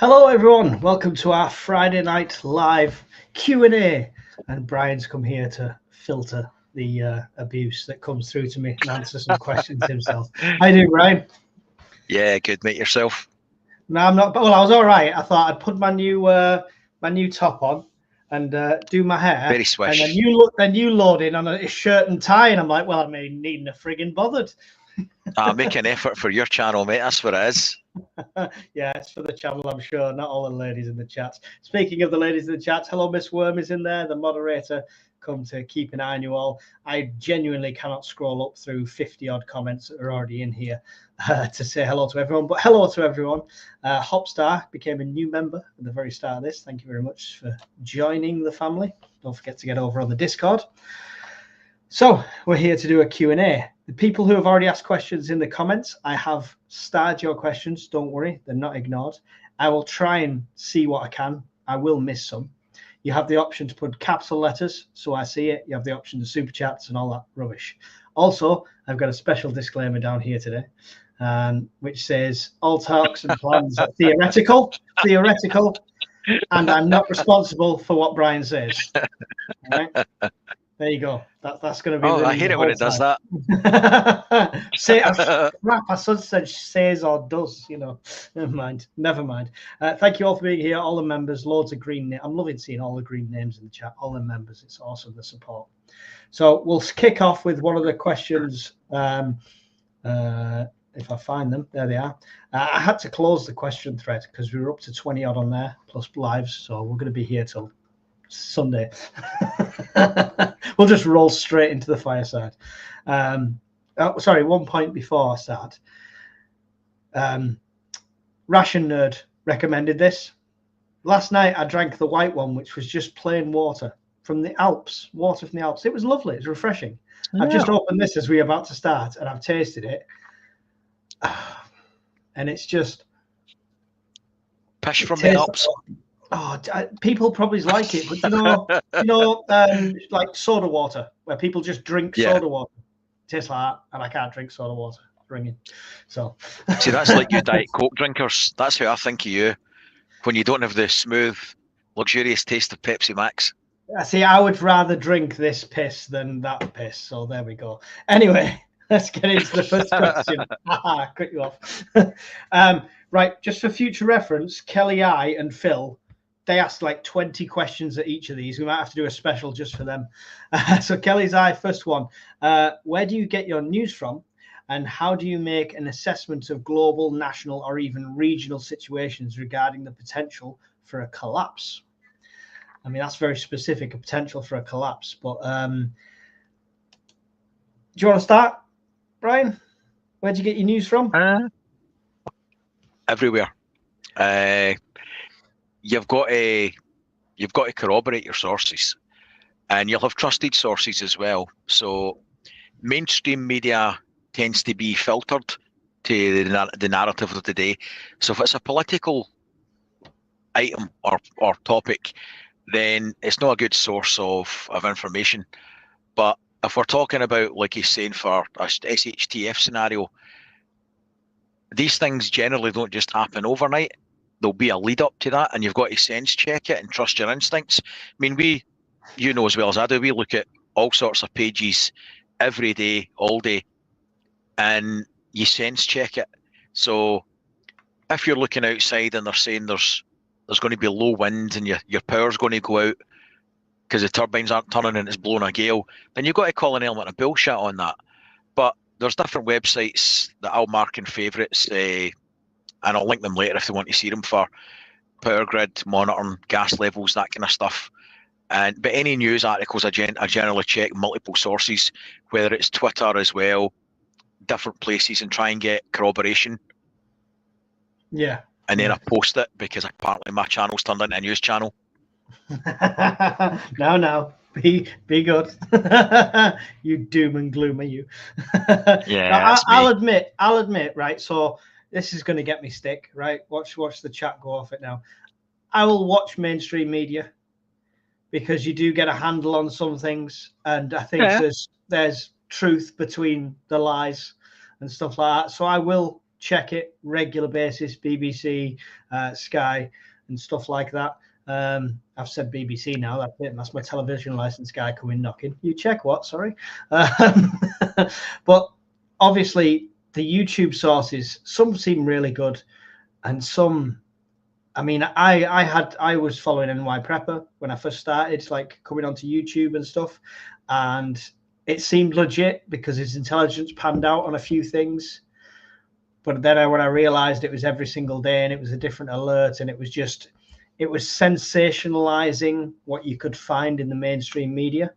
Hello everyone, welcome to our Friday night live Q&A, and Brian's come here to filter the abuse that comes through to me and answer some questions himself. How you doing, Brian? Yeah, good, mate. Yourself? No, I'm not. Well, I was all right. I thought I'd put my new top on and do my hair. Very swish. And then you load in on a shirt and tie, and I'm like, well, I'm needing a friggin' bothered. Make an effort for your channel, mate. That's what it is. Yeah, it's for the channel, I'm sure. Not all the ladies in the chats. Speaking of the ladies in the chats, hello, Miss Worm is in there, the moderator. Come to keep an eye on you all. I genuinely cannot scroll up through 50 odd comments that are already in here to say hello to everyone. But hello to everyone. Hopstar became a new member at the very start of this. Thank you very much for joining the family. Don't forget to get over on the Discord. So we're here to do a Q&A. The people who have already asked questions in the comments, I have starred your questions. Don't worry, they're not ignored. I will try and see what I can. I will miss some. You have the option to put capital letters, so I see it. You have the option to super chats and all that rubbish. Also, I've got a special disclaimer down here today, which says all talks and plans are theoretical, and I'm not responsible for what Brian says. All right? There you go. That's going to be. Oh, I hate it when it does that. Say, crap, I said says or does. You know, never mind. Thank you all for being here. All the members, loads of green names. I'm loving seeing all the green names in the chat. All the members. It's awesome, the support. So we'll kick off with one of the questions. If I find them, there they are. I had to close the question thread because we were up to 20 odd on there plus lives, so we're going to be here till Sunday. We'll just roll straight into the fireside. Sorry, 1 point before I start. Ration Nerd recommended this. Last night I drank the white one, which was just plain water from the Alps. Water from the Alps. It was lovely. It was refreshing. Yeah. I've just opened this as we're about to start, and I've tasted it. And it's just pish from the Alps. Oh, people probably like it, but like soda water, where people just drink soda water. It tastes like that, and I can't drink soda water. It's ringing. So see, that's like you Diet Coke drinkers. That's how I think of you when you don't have the smooth, luxurious taste of Pepsi Max. See, I would rather drink this piss than that piss. So there we go. Anyway, let's get into the first question. Cut you off. Right, just for future reference, Kelly I and Phil, they asked like 20 questions at each of these. We might have to do a special just for them. So Kelly's eye, first one. Where do you get your news from? And how do you make an assessment of global, national, or even regional situations regarding the potential for a collapse? I mean, that's very specific, a potential for a collapse. But do you want to start, Brian? Where do you get your news from? Everywhere. You've got to corroborate your sources, and you'll have trusted sources as well. So mainstream media tends to be filtered to the narrative of the day. So if it's a political item or topic, then it's not a good source of information. But if we're talking about, like he's saying, for a SHTF scenario, these things generally don't just happen overnight. There'll be a lead up to that, and you've got to sense check it and trust your instincts. I mean, you know as well as I do, we look at all sorts of pages every day, all day, and you sense check it. So if you're looking outside and they're saying there's going to be low wind and your power's going to go out because the turbines aren't turning and it's blowing a gale, then you've got to call an element of bullshit on that. But there's different websites that I'll mark in favourites, and I'll link them later if they want to see them, for power grid monitoring, gas levels, that kind of stuff. But any news articles, I generally check multiple sources, whether it's Twitter as well, different places, and try and get corroboration. Yeah. And then I post it, because apparently my channel's turned into a news channel. No. Be good. You doom and gloomer, you. Yeah. I'll admit, right? So this is going to get me stick, right? Watch the chat go off it now. I will watch mainstream media because you do get a handle on some things, and I think there's truth between the lies and stuff like that. So I will check it regular basis, BBC, Sky, and stuff like that. I've said BBC now. That's it. That's my television license guy coming knocking. You check what? Sorry. But obviously, the YouTube sources, some seem really good, and some. I mean, I was following NY Prepper when I first started, like coming onto YouTube and stuff, and it seemed legit because his intelligence panned out on a few things. But then when I realized it was every single day and it was a different alert, and it was sensationalizing what you could find in the mainstream media.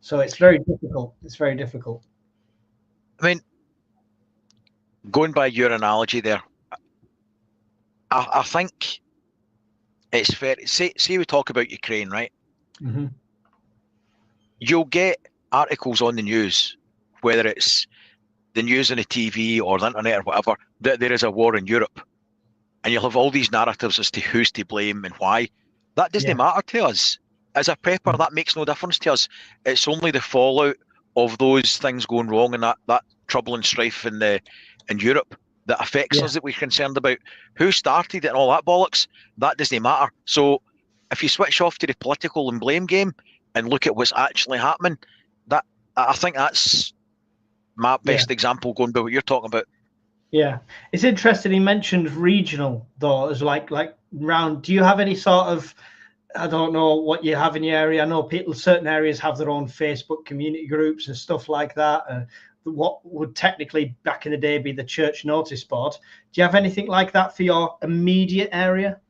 So it's very difficult. It's very difficult. I mean, going by your analogy there, I think it's fair. Say we talk about Ukraine, right? Mm-hmm. You'll get articles on the news, whether it's the news on the TV or the internet or whatever, that there is a war in Europe. And you'll have all these narratives as to who's to blame and why. That doesn't matter to us. As a prepper, that makes no difference to us. It's only the fallout of those things going wrong and that trouble and strife in Europe that affects us, that we're concerned about. Who started it and all that bollocks, that doesn't matter. So if you switch off to the political and blame game and look at what's actually happening, that I think that's my best example going by what you're talking about. Yeah, it's interesting. He mentioned regional though, as like round. Do you have any sort of, I don't know what you have in your area. I know certain areas have their own Facebook community groups and stuff like that. What would technically back in the day be the church notice board. Do you have anything like that for your immediate area?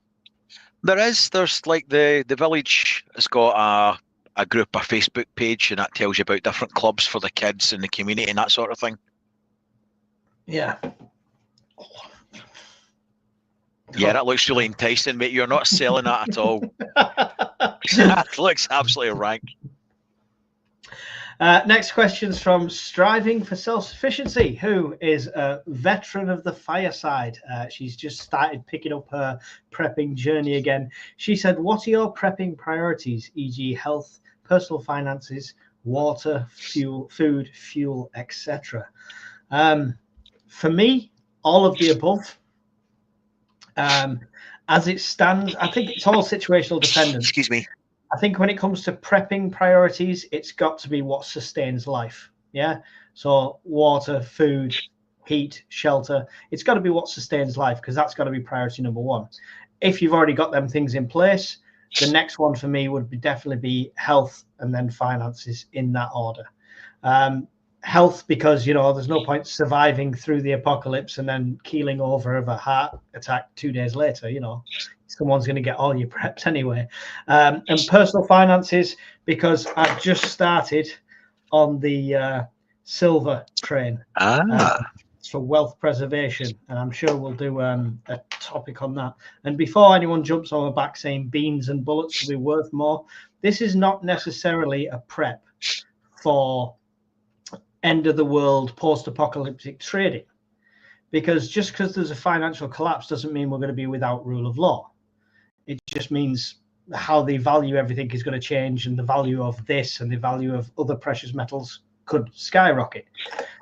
There's like the village has got a group, a Facebook page, and that tells you about different clubs for the kids in the community and that sort of thing. Yeah. Yeah, that looks really enticing, mate. You're not selling that at all. That looks absolutely rank. Next question's from Striving for Self-Sufficiency, who is a veteran of the fireside. She's just started picking up her prepping journey again. She said, what are your prepping priorities, e.g. health, personal finances, water, food, fuel, etc.? For me, all of the above. As it stands, I think it's all situational dependent. Excuse me. I think when it comes to prepping priorities, it's got to be what sustains life. Yeah. So water, food, heat, shelter, it's got to be what sustains life, because that's got to be priority number one. If you've already got them things in place, the next one for me would definitely be health, and then finances in that order. Health, because, there's no point surviving through the apocalypse and then keeling over of a heart attack 2 days later. Someone's going to get all your preps anyway. And personal finances, because I've just started on the silver train. For wealth preservation, and I'm sure we'll do a topic on that. And before anyone jumps on the back saying beans and bullets will be worth more, this is not necessarily a prep for end of the world post-apocalyptic trading, because just because there's a financial collapse doesn't mean we're going to be without rule of law. It just means how they value everything is going to change, and the value of this and the value of other precious metals could skyrocket.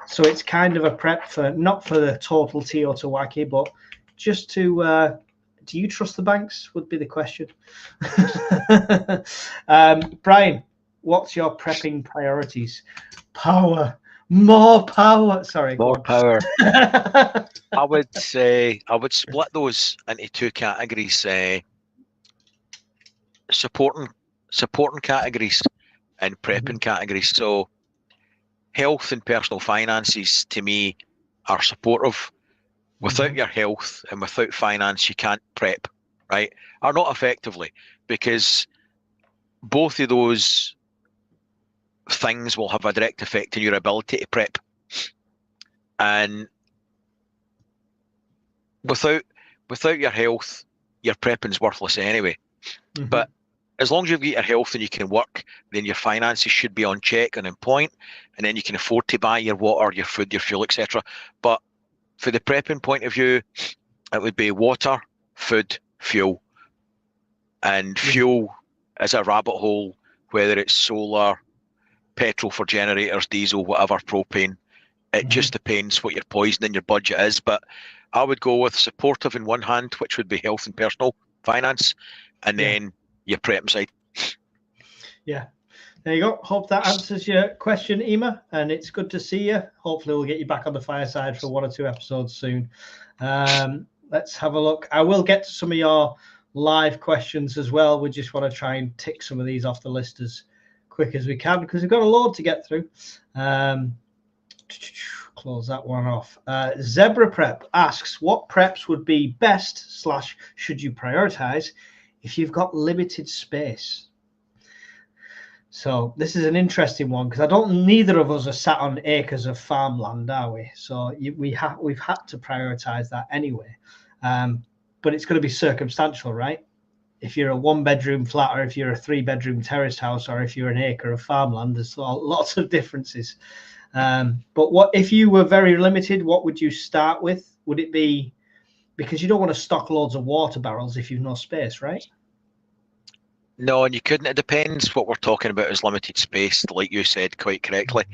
So it's kind of a prep for, not for the total Teotihuacan, but just to do you trust the banks would be the question. Brian, what's your prepping priorities? Power. More power. Sorry. More power. I would split those into two categories: supporting categories and prepping categories. So, health and personal finances to me are supportive. Without your health and without finance, you can't prep, right? Or not effectively, because both of those things will have a direct effect on your ability to prep. And without your health, your prepping's worthless anyway. But as long as you've got your health and you can work, then your finances should be on check and in point, and then you can afford to buy your water, your food, your fuel, etc. But for the prepping point of view, it would be water, food, fuel. And fuel is a rabbit hole, whether it's solar, petrol for generators, diesel, whatever, propane. It just depends what your poison and your budget is. But I would go with supportive in one hand, which would be health and personal finance, and then your prep side. Yeah. There you go. Hope that answers your question, Ema, and it's good to see you. Hopefully we'll get you back on the fireside for 1 or 2 episodes soon. Let's have a look. I will get to some of your live questions as well. We just want to try and tick some of these off the list as quick as we can because we've got a load to get through. Close that one off. Zebra Prep asks, what preps would be best / should you prioritize if you've got limited space? So this is an interesting one because neither of us are sat on acres of farmland, are we? So we've had to prioritize that anyway. But it's going to be circumstantial, right? If you're a 1-bedroom flat, or if you're a 3-bedroom terraced house, or if you're an acre of farmland, there's lots of differences. But what if you were very limited? What would you start with? Would it be, because you don't want to stock loads of water barrels if you've no space, right? No, and you couldn't. It depends what we're talking about as limited space, like you said quite correctly.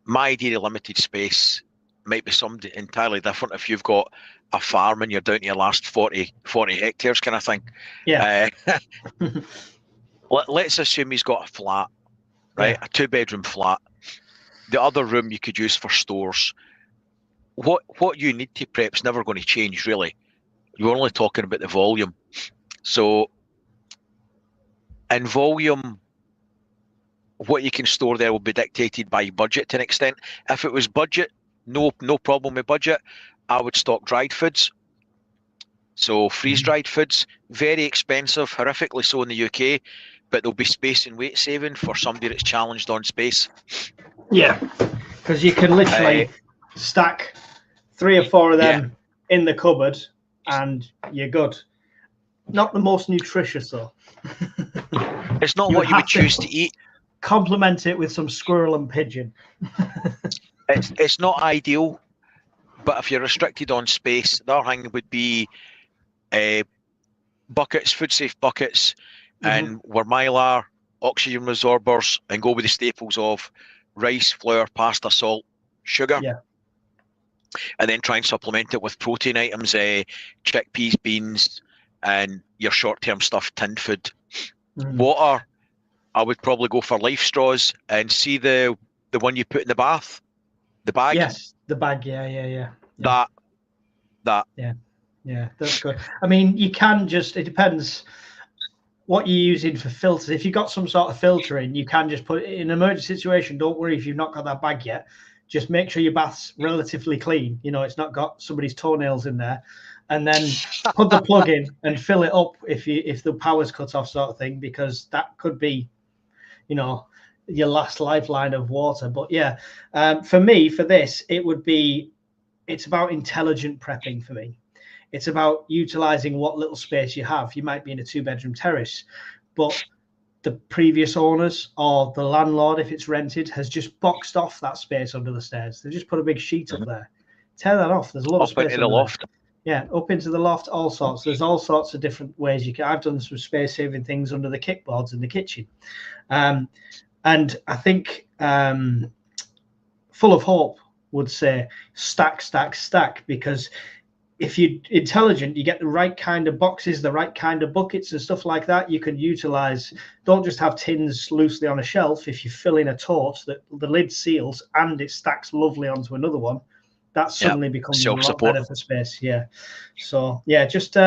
My idea of limited space might be something entirely different if you've got a farm and you're down to your last 40 hectares kind of thing. Yeah. Let's assume he's got a flat, right? Yeah. A 2-bedroom flat. The other room you could use for stores. What you need to prep's never going to change, really. You're only talking about the volume. So in volume, what you can store there will be dictated by budget to an extent. If it was budget, no problem with budget, I would stock dried foods. So freeze-dried foods, very expensive, horrifically so in the UK, but there'll be space and weight saving for somebody that's challenged on space. Yeah, because you can literally stack 3 or 4 of them in the cupboard and you're good. Not the most nutritious though. It's not what you would choose to eat. Complement it with some squirrel and pigeon. It's not ideal, but if you're restricted on space, the other thing would be buckets, food safe buckets, and where Mylar, oxygen resorbers, and go with the staples of rice, flour, pasta, salt, sugar. Yeah. And then try and supplement it with protein items, chickpeas, beans, and your short-term stuff, tinned food. Water, I would probably go for life straws and see the one you put in the bath, the bag. Yes, the bag. Yeah. That. Yeah, that's good. I mean, you can just, it depends what you're using for filters. If you've got some sort of filter in, you can just put it in an emergency situation. Don't worry if you've not got that bag yet. Just make sure your bath's relatively clean. You know, it's not got somebody's toenails in there. And then put the plug in and fill it up if the power's cut off, sort of thing, because that could be, you know, your last lifeline of water. But yeah, for me, for this, it's about intelligent prepping for me. It's about utilizing what little space you have. You might be in a 2-bedroom terrace, but the previous owners or the landlord, if it's rented, has just boxed off that space under the stairs. They just put a big sheet up there. Tear that off. There's a lot of space in the loft. There. Yeah, up into the loft, all sorts. There's all sorts of different ways you can. I've done some space-saving things under the kickboards in the kitchen. And I think Full of Hope would say stack, stack, stack, because if you're intelligent, you get the right kind of boxes, the right kind of buckets and stuff like that. You can utilize, don't just have tins loosely on a shelf. If you fill in a torch that the lid seals and it stacks lovely onto another one, that suddenly becomes a lot better for space. Yeah. So yeah, just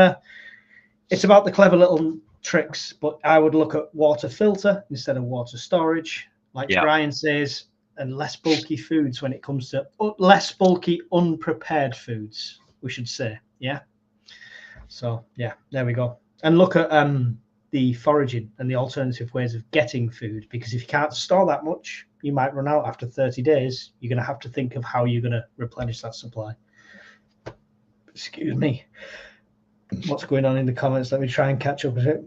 it's about the clever little tricks, but I would look at water filter instead of water storage, like Brian says, and less bulky foods when it comes to less bulky, unprepared foods, we should say. Yeah. So yeah, there we go. And look at the foraging and the alternative ways of getting food, because if you can't store that much, you might run out after 30 days. You're going to have to think of how you're going to replenish that supply. Excuse me. What's going on in the comments? Let me try and catch up with it.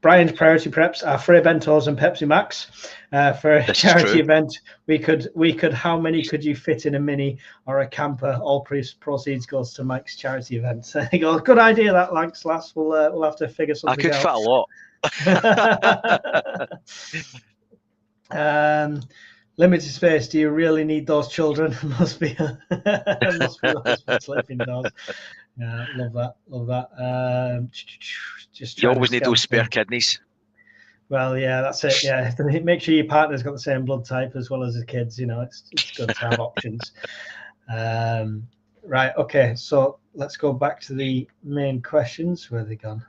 Brian's priority preps are Frey Bentos and Pepsi Max. For a charity event, we could. How many could you fit in a mini or a camper? All proceeds goes to Mike's charity event. So I go, good idea that, Lanx lass. We'll have to figure something out. I could fit a lot. Limited space. Do you really need those children? Must be lots for sleeping dogs. Yeah, love that. Love that. Just You trying to always need scan those spare through. kidneys. Well, yeah, that's it. Yeah, make sure your partner's got the same blood type as well as the kids. You know, it's good to have options. Right. Okay. So let's go back to the main questions. Where are they gone?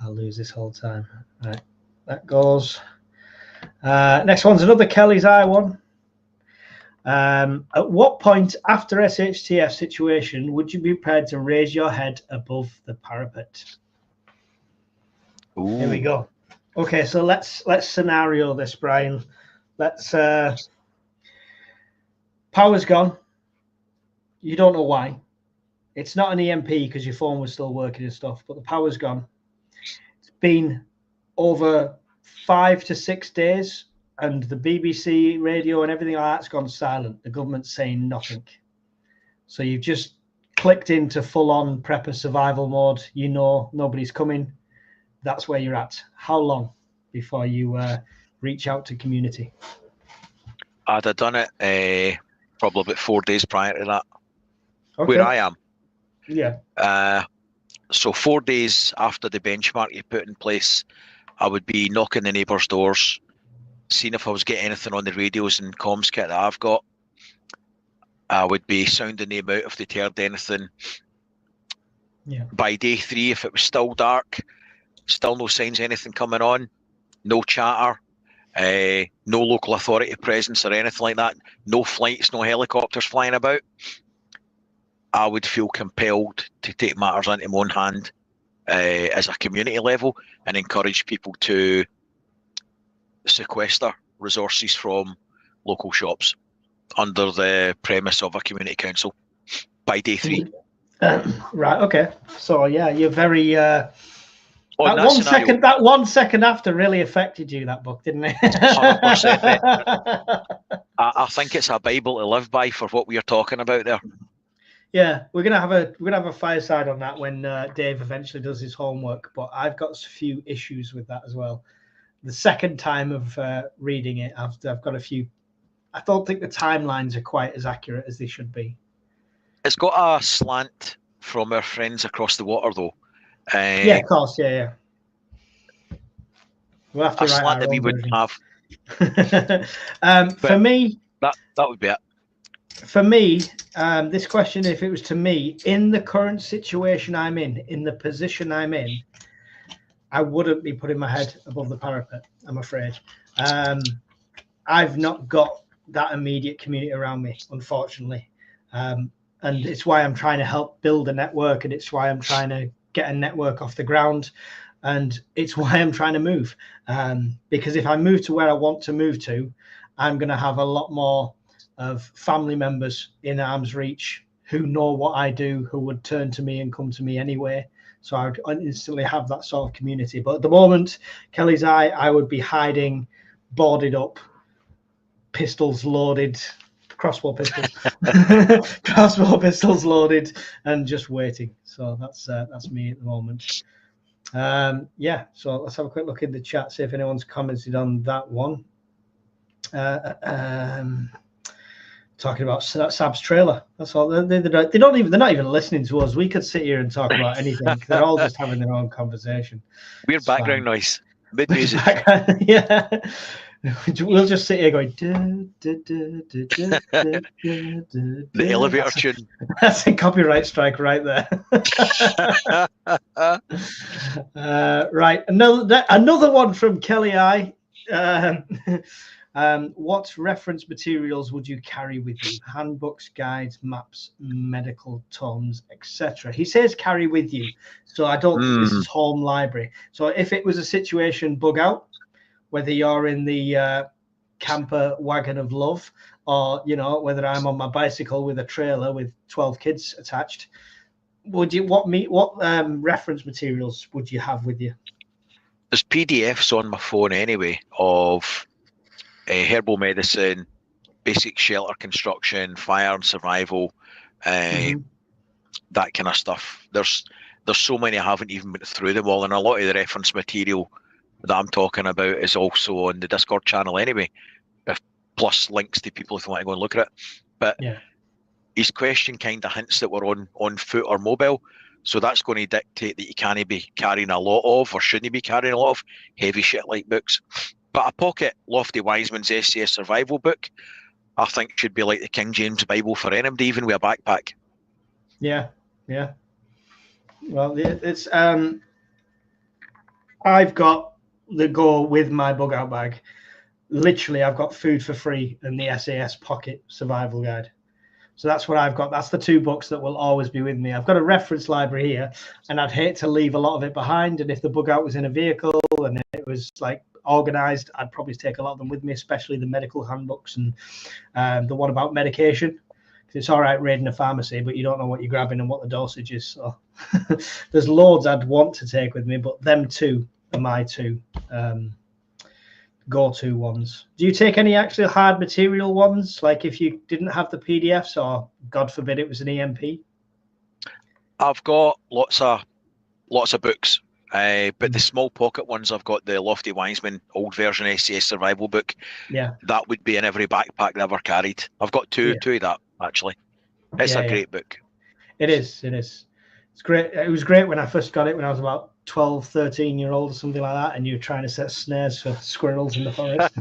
I'll lose this whole time. Right. That goes. Next one's another Kelly's Eye one. At what point after SHTF situation would you be prepared to raise your head above the parapet? Ooh. Here we go. Okay, so let's scenario this, Brian. Let's power's gone. You don't know why. It's not an EMP because your phone was still working and stuff, but the power's gone. It's been over 5 to 6 days, and the BBC radio and everything like that's gone silent. The government's saying nothing. So you've just clicked into full-on prepper survival mode. You know nobody's coming. That's where you're at. How long before you reach out to community? I'd have done it probably about 4 days prior to that. Okay. Where I am. Yeah. So 4 days after the benchmark you put in place, I would be knocking the neighbours' doors, seeing if I was getting anything on the radios and comms kit that I've got. I would be sounding them out if they heard anything. Yeah. By day 3, if it was still dark, still no signs of anything coming on, no chatter, no local authority presence or anything like that, no flights, no helicopters flying about, I would feel compelled to take matters into my own hand as a community level and encourage people to sequester resources from local shops under the premise of a community council by day 3. Right. Okay. So yeah, you're very. That scenario, that 1 second after really affected you. That book, didn't it? 100%. I think it's a Bible to live by for what we are talking about there. Yeah, we're gonna have a fireside on that when Dave eventually does his homework. But I've got a few issues with that as well. The second time of reading it, I've got a few. I don't think the timelines are quite as accurate as they should be. It's got a slant from our friends across the water, though. Yeah, of course. Yeah. We'll have to write slant our that we own wouldn't version. have. For me, that would be it. For me, this question, if it was to me, in the current situation I'm in the position I'm in, I wouldn't be putting my head above the parapet, I'm afraid. I've not got that immediate community around me, unfortunately. And it's why I'm trying to help build a network, and it's why I'm trying to get a network off the ground, and it's why I'm trying to move. Because if I move to where I want to move to, I'm going to have a lot more of family members in arm's reach who know what I do, who would turn to me and come to me anyway. So I would instantly have that sort of community. But at the moment, Kelly's Eye, I would be hiding, boarded up, pistols loaded, crossbow pistols, crossbow pistols loaded, and just waiting. So that's me at the moment. Yeah, so let's have a quick look in the chat, see if anyone's commented on that one. Talking about Sab's trailer. That's all. They're not even listening to us. We could sit here and talk about anything. They're all just having their own conversation. Weird background noise, mid music. Yeah, we'll just sit here going. The elevator tune. That's a copyright strike right there. Right, another one from Kelly I. What reference materials would you carry with you? Handbooks, guides, maps, medical tomes, etc. He says carry with you, so I don't think this is home library. So if it was a situation, Bugout, whether you're in the camper wagon of love, or whether I'm on my bicycle with a trailer with 12 kids attached, what reference materials would you have with you? There's PDFs on my phone anyway of herbal medicine, basic shelter construction, fire and survival, that kind of stuff. There's so many I haven't even been through them all, and a lot of the reference material that I'm talking about is also on the Discord channel anyway. If plus links to people if you want to go and look at it. But Yeah. his question kind of hints that we're on foot or mobile. So that's going to dictate that you can't be carrying a lot of, or shouldn't be carrying a lot of, heavy shit like books. But a pocket Lofty Wiseman's SCS survival book, I think, should be like the King James Bible for anybody, even with a backpack. Yeah, yeah. Well, it's I've got the go with my Bugout bag. Literally, I've got Food for Free and the SAS Pocket Survival Guide. So that's what I've got. That's the two books that will always be with me. I've got a reference library here, and I'd hate to leave a lot of it behind. And if the Bugout was in a vehicle and it was like organized, I'd probably take a lot of them with me, especially the medical handbooks and the one about medication. It's all right raiding a pharmacy, but you don't know what you're grabbing and what the dosage is. So there's loads I'd want to take with me, but them two are my two go-to ones. Do you take any actual hard material ones, like if you didn't have the PDFs, or God forbid it was an EMP? I've got lots of books, but the small pocket ones, I've got the Lofty Wiseman old version SCS survival book. Yeah, that would be in every backpack I ever carried. I've got two of that actually. It's a great book. It is. It's great. It was great when I first got it when I was about 12, 13-year-old or something like that, and you were trying to set snares for squirrels in the forest.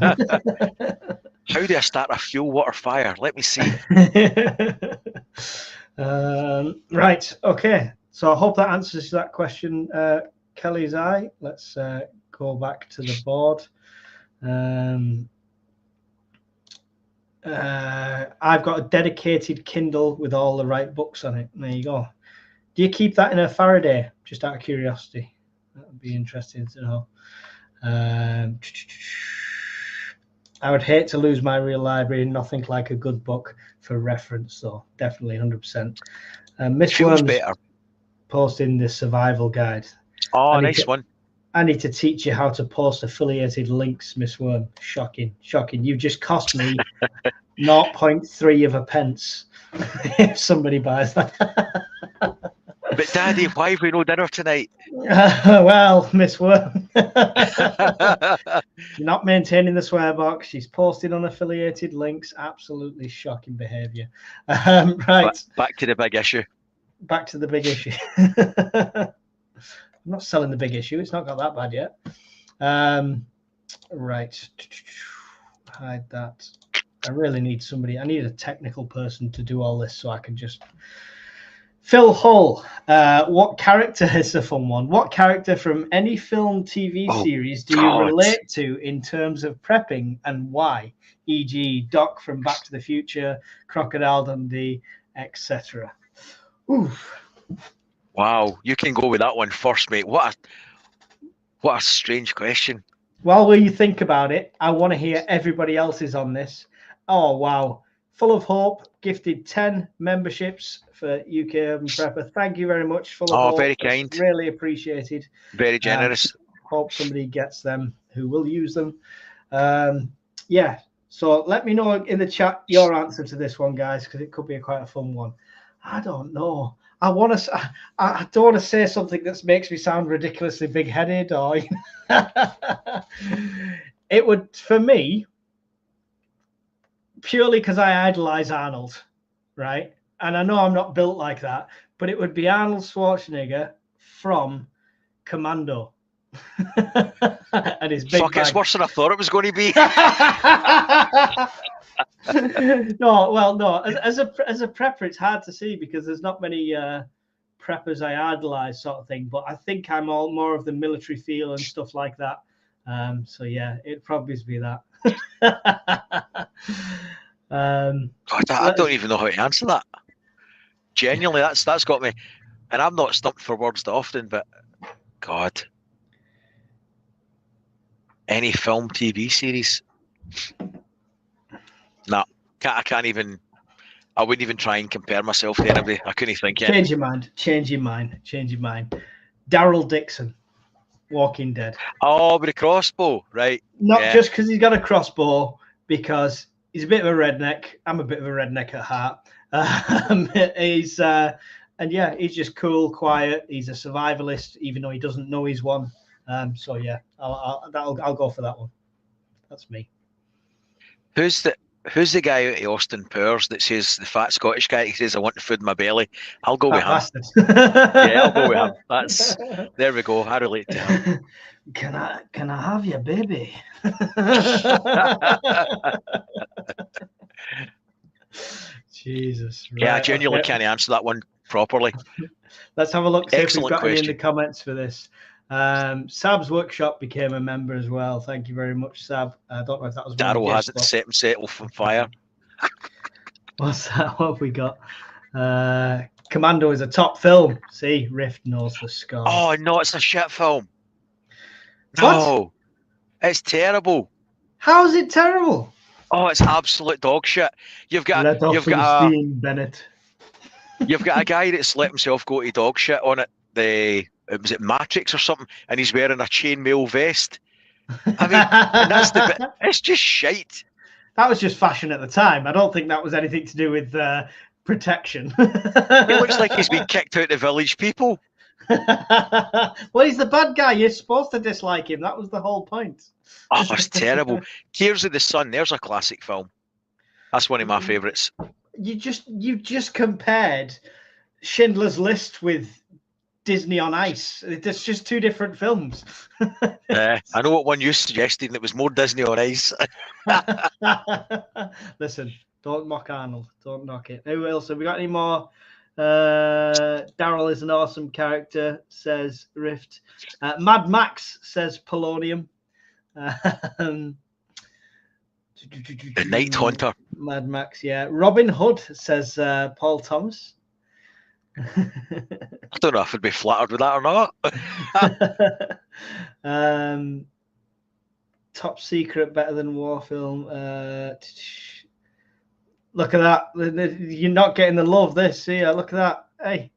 How do I start a fuel, water, fire? Let me see. Right. Okay. So I hope that answers that question, Kelly's eye. Let's go back to the board. I've got a dedicated Kindle with all the right books on it. There you go. Do you keep that in a Faraday? Just out of curiosity. That would be interesting to know. I would hate to lose my real library. Nothing like a good book for reference, so definitely 100%. Miss Worms better. Posting the survival guide. Oh, nice one. I need to teach you how to post affiliated links, Miss Worm. Shocking. You've just cost me 0.3 of a pence if somebody buys that. But Daddy, why have we no dinner tonight? Well, Miss Worm, you're not maintaining the swear box. She's posting unaffiliated links. Absolutely shocking behaviour. Right. Back to the big issue. Back to the big issue. I'm not selling the big issue. It's not got that bad yet. Right. Hide that. I really need somebody. I need a technical person to do all this so I can just... Phil Hull, what character is a fun one? What character from any film, TV series do you relate to in terms of prepping, and why? E.g., Doc from Back to the Future, Crocodile Dundee, etc. Oof. Wow, you can go with that one first, mate. What a strange question. While you think about it, I want to hear everybody else's on this. Oh, wow. Full of Hope gifted 10 memberships for UK Urban Prepper. Thank you very much, Full of Hope. Very kind. It's really appreciated. Very generous. Hope somebody gets them who will use them. Yeah, so let me know in the chat your answer to this one, guys, because it could be quite a fun one. I don't know. I don't want to say something that makes me sound ridiculously big-headed, or it would, for me, purely because I idolize Arnold, right? And I know I'm not built like that, but it would be Arnold Schwarzenegger from Commando. And his big it's worse than I thought it was going to be. No. As a prepper, it's hard to see because there's not many preppers I idolize, sort of thing. But I think I'm more of the military feel and stuff like that. So yeah, it'd probably be that. I don't even know how to answer that. Genuinely, that's got me, and I'm not stumped for words that often. But God, any film, TV series? No, I can't even. I wouldn't even try and compare myself to anybody. I couldn't think. Change your mind. Daryl Dixon, Walking Dead. Oh, with a crossbow, right? Not just because he's got a crossbow, because he's a bit of a redneck. I'm a bit of a redneck at heart. He's just cool, quiet. He's a survivalist, even though he doesn't know he's one. So yeah, I'll go for that one. That's me. Who's the who's the guy out of Austin Powers that says, the fat Scottish guy, he says, I want the food in my belly. I'll go with Fat him. bastard. Yeah, I'll go with him. There we go. I relate to him. Can I have your baby? Jesus. Right, Yeah, I genuinely okay. can't answer that one properly. Let's have a look, see Excellent if we've got any in question. the comments for this. Sab's Workshop became a member as well. Thank you very much, Sab. I don't know if that was one of the Daryl guests, hasn't set himself on fire. What's that? What have we got? Commando is a top film. See, Rift knows the score. Oh no, it's a shit film. What? No, it's terrible. How is it terrible? Oh, it's absolute dog shit. You've got Let off some steam, Bennett. You've got a guy that's let himself go to dog shit on it. Was it Matrix or something? And he's wearing a chainmail vest. I mean, and that's the bit. It's just shite. That was just fashion at the time. I don't think that was anything to do with protection. It looks like he's been kicked out of Village People. Well, he's the bad guy. You're supposed to dislike him. That was the whole point. Oh, it's terrible. Tears of the Sun. There's a classic film. That's one of my favourites. You just compared Schindler's List with Disney on Ice. It's just two different films. I know what one you suggested. It was more Disney on Ice. Listen, don't mock Arnold. Don't knock it. Who else? Have we got any more? Daryl is an awesome character, says Rift. Mad Max says Polonium. The Night Hunter. Mad Max, yeah. Robin Hood says Paul Thomas. I don't know if I'd be flattered with that or not. Top Secret, better than war film. Look at that. You're not getting the love this here. Look at that. Hey.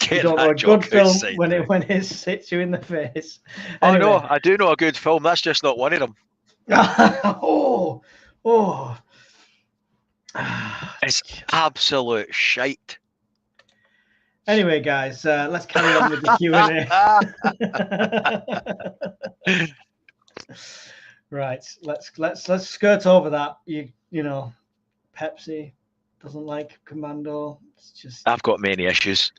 You don't know a good film when it hits you in the face. Anyway. Oh no, I do know a good film. That's just not one of them. Oh. It's absolute shite. Anyway, guys, let's carry on with the Q&A. Right, let's skirt over that. You know, Pepsi doesn't like Commando. It's just I've got many issues.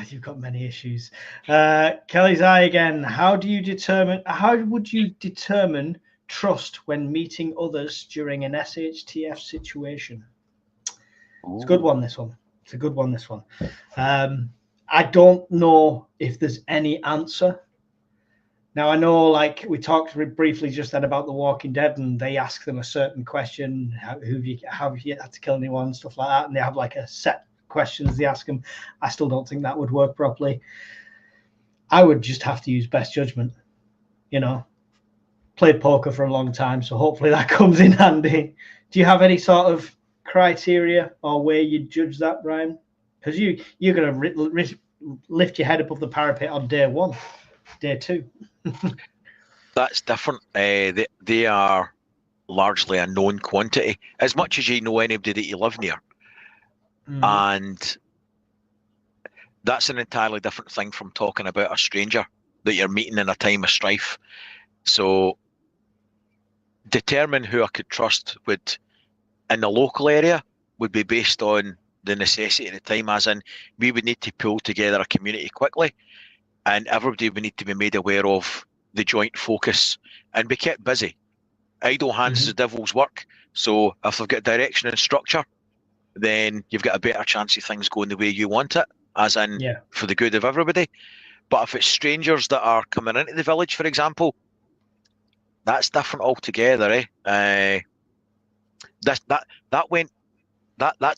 You've got many issues. Kelly's Eye again. How would you determine trust when meeting others during an SHTF situation? Ooh. It's a good one, this one. It's a good one, this one. I don't know if there's any answer. Now, I know, like, we talked briefly just then about The Walking Dead, and they ask them a certain question, have you had to kill anyone, stuff like that, and they have, like, a set questions they ask them. I still don't think that would work properly. I would just have to use best judgment. You know, played poker for a long time, so hopefully that comes in handy. Do you have any sort of criteria or way you judge that, Brian? Because you're going to lift your head above the parapet on day one, day two. That's different. They are largely a known quantity, as much as you know anybody that you live near. And that's an entirely different thing from talking about a stranger that you're meeting in a time of strife. So determine who I could trust would, in the local area, would be based on the necessity at the time, as in we would need to pull together a community quickly, and everybody would need to be made aware of the joint focus and be kept busy. Idle hands is the devil's work. So if they've got direction and structure, then you've got a better chance of things going the way you want it, as in for the good of everybody. But if it's strangers that are coming into the village, for example, that's different altogether. That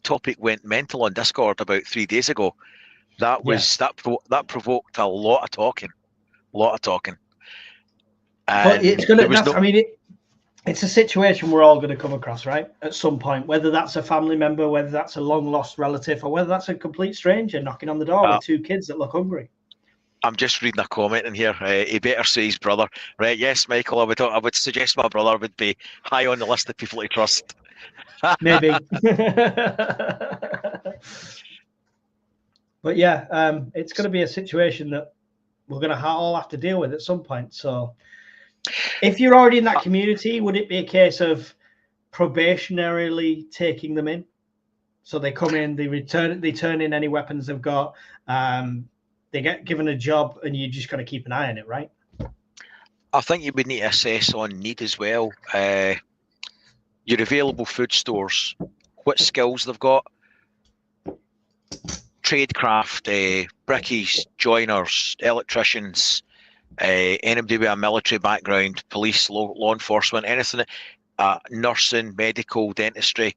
topic went mental on Discord about 3 days ago. That provoked a lot of talking. But it's gonna. It's a situation we're all going to come across, right? At some point, whether that's a family member, whether that's a long lost relative, or whether that's a complete stranger knocking on the door with two kids that look hungry. I'm just reading a comment in here. He better say his brother. Right? Yes, Michael. I would suggest my brother would be high on the list of people to trust. Maybe. But yeah, it's going to be a situation that we're going to all have to deal with at some point. So if you're already in that community, would it be a case of probationarily taking them in. So they come in, they turn in any weapons they've got. They get given a job, and you just got to keep an eye on it, right? I think you would need to assess on need as well. Your available food stores, what skills they've got, tradecraft, brickies, joiners, electricians, anybody with a military background, police, law enforcement, anything, nursing, medical, dentistry,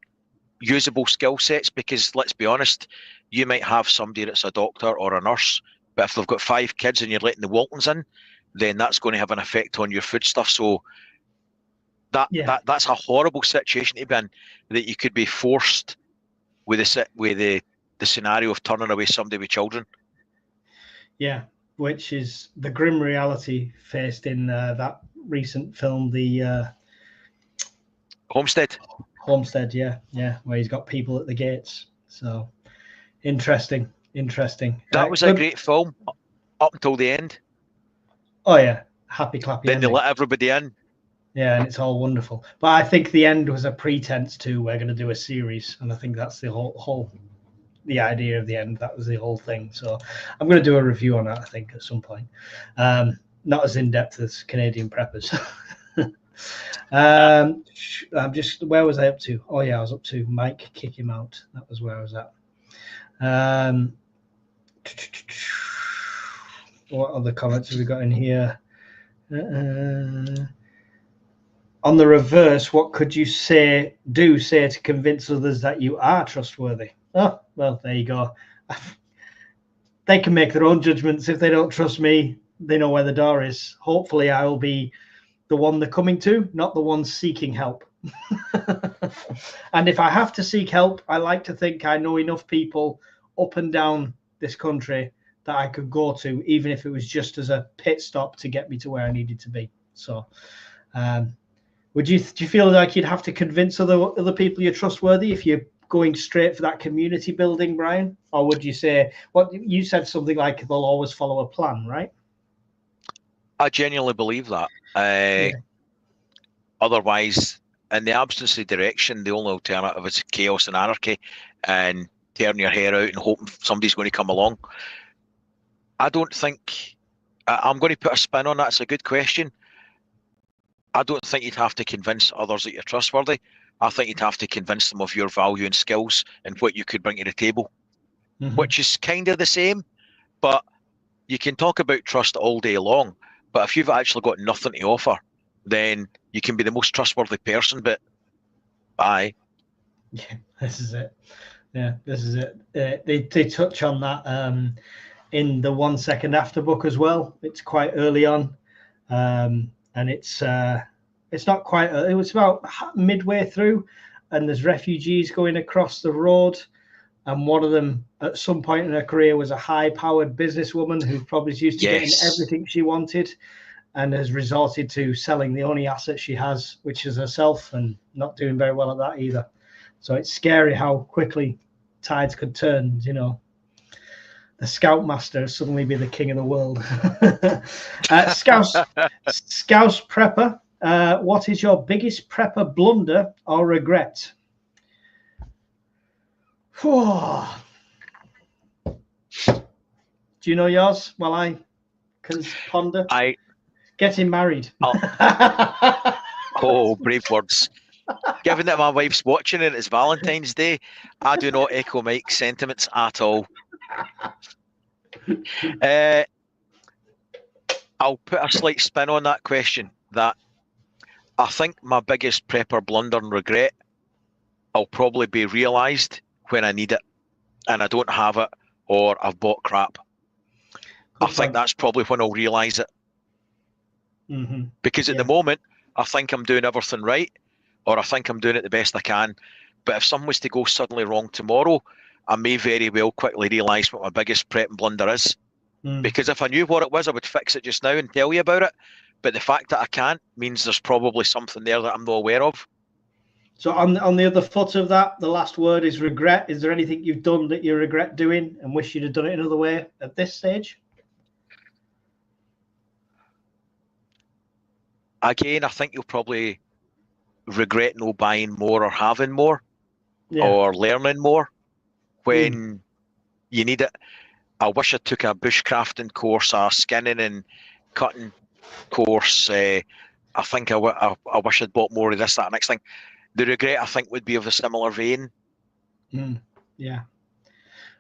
usable skill sets, because let's be honest, you might have somebody that's a doctor or a nurse, but if they've got 5 kids and you're letting the Waltons in, then that's going to have an effect on your food stuff. So that's a horrible situation to be in, that you could be forced with the scenario of turning away somebody with children. Yeah, which is the grim reality faced in that recent film, the Homestead. Homestead, yeah, where he's got people at the gates. So interesting. That was a great film up until the end. Oh yeah, happy clappy. Then ending. They let everybody in. Yeah, and it's all wonderful. But I think the end was a pretense to we're going to do a series, and I think that's the whole the idea of the end. That was the whole thing. So I'm going to do a review on that, I think, at some point. Not as in depth as Canadian Preppers. I'm just, where was I up to? Oh yeah, I was up to Mike kick him out. That was where I was at. What other comments have we got in here? On the reverse, what could you say to convince others that you are trustworthy? Oh, well, there you go. They can make their own judgments. If they don't trust me, they know where the door is. Hopefully, I will be the one they're coming to, not the one seeking help. And if I have to seek help, I like to think I know enough people up and down this country that I could go to, even if it was just as a pit stop to get me to where I needed to be. So do you feel like you'd have to convince other people you're trustworthy if you're going straight for that community building, Brian? Or would you say, what you said, something like they'll always follow a plan, right? I genuinely believe that. Otherwise, in the absence of direction, the only alternative is chaos and anarchy, and tearing your hair out and hoping somebody's going to come along. I don't think, I'm going to put a spin on that. It's a good question. I don't think you'd have to convince others that you're trustworthy. I think you'd have to convince them of your value and skills and what you could bring to the table, which is kind of the same, but you can talk about trust all day long. But if you've actually got nothing to offer, then you can be the most trustworthy person, but bye. Yeah, this is it. They touch on that in the 1 Second After book as well. It's quite early on, and it's not quite. It was about midway through, and there's refugees going across the road, and one of them at some point in her career was a high-powered businesswoman who probably is used to getting everything she wanted, and has resorted to selling the only asset she has, which is herself, and not doing very well at that either. So it's scary how quickly tides could turn, you know. The Scoutmaster suddenly be the king of the world. Scouse Prepper, what is your biggest prepper blunder or regret? Do you know yours while I can ponder? Getting married. Oh, brave words. Given that my wife's watching and it's Valentine's Day, I do not echo Mike's sentiments at all. I'll put a slight spin on that question. That I think my biggest prepper blunder and regret will probably be realised when I need it and I don't have it, or I've bought crap. I think that's probably when I'll realise it. Because at the moment, I think I'm doing everything right, or I think I'm doing it the best I can. But if something was to go suddenly wrong tomorrow, I may very well quickly realise what my biggest prep and blunder is. Because if I knew what it was, I would fix it just now and tell you about it. But the fact that I can't means there's probably something there that I'm not aware of. So on the other foot of that, the last word is regret. Is there anything you've done that you regret doing and wish you'd have done it another way at this stage? Again, I think you'll probably regret no buying more or having more Yeah. or learning more when you need it. I wish I took a bushcrafting course, a skinning and cutting course. I think I wish I'd bought more of this, that, and next thing. The regret, I think, would be of a similar vein. Yeah.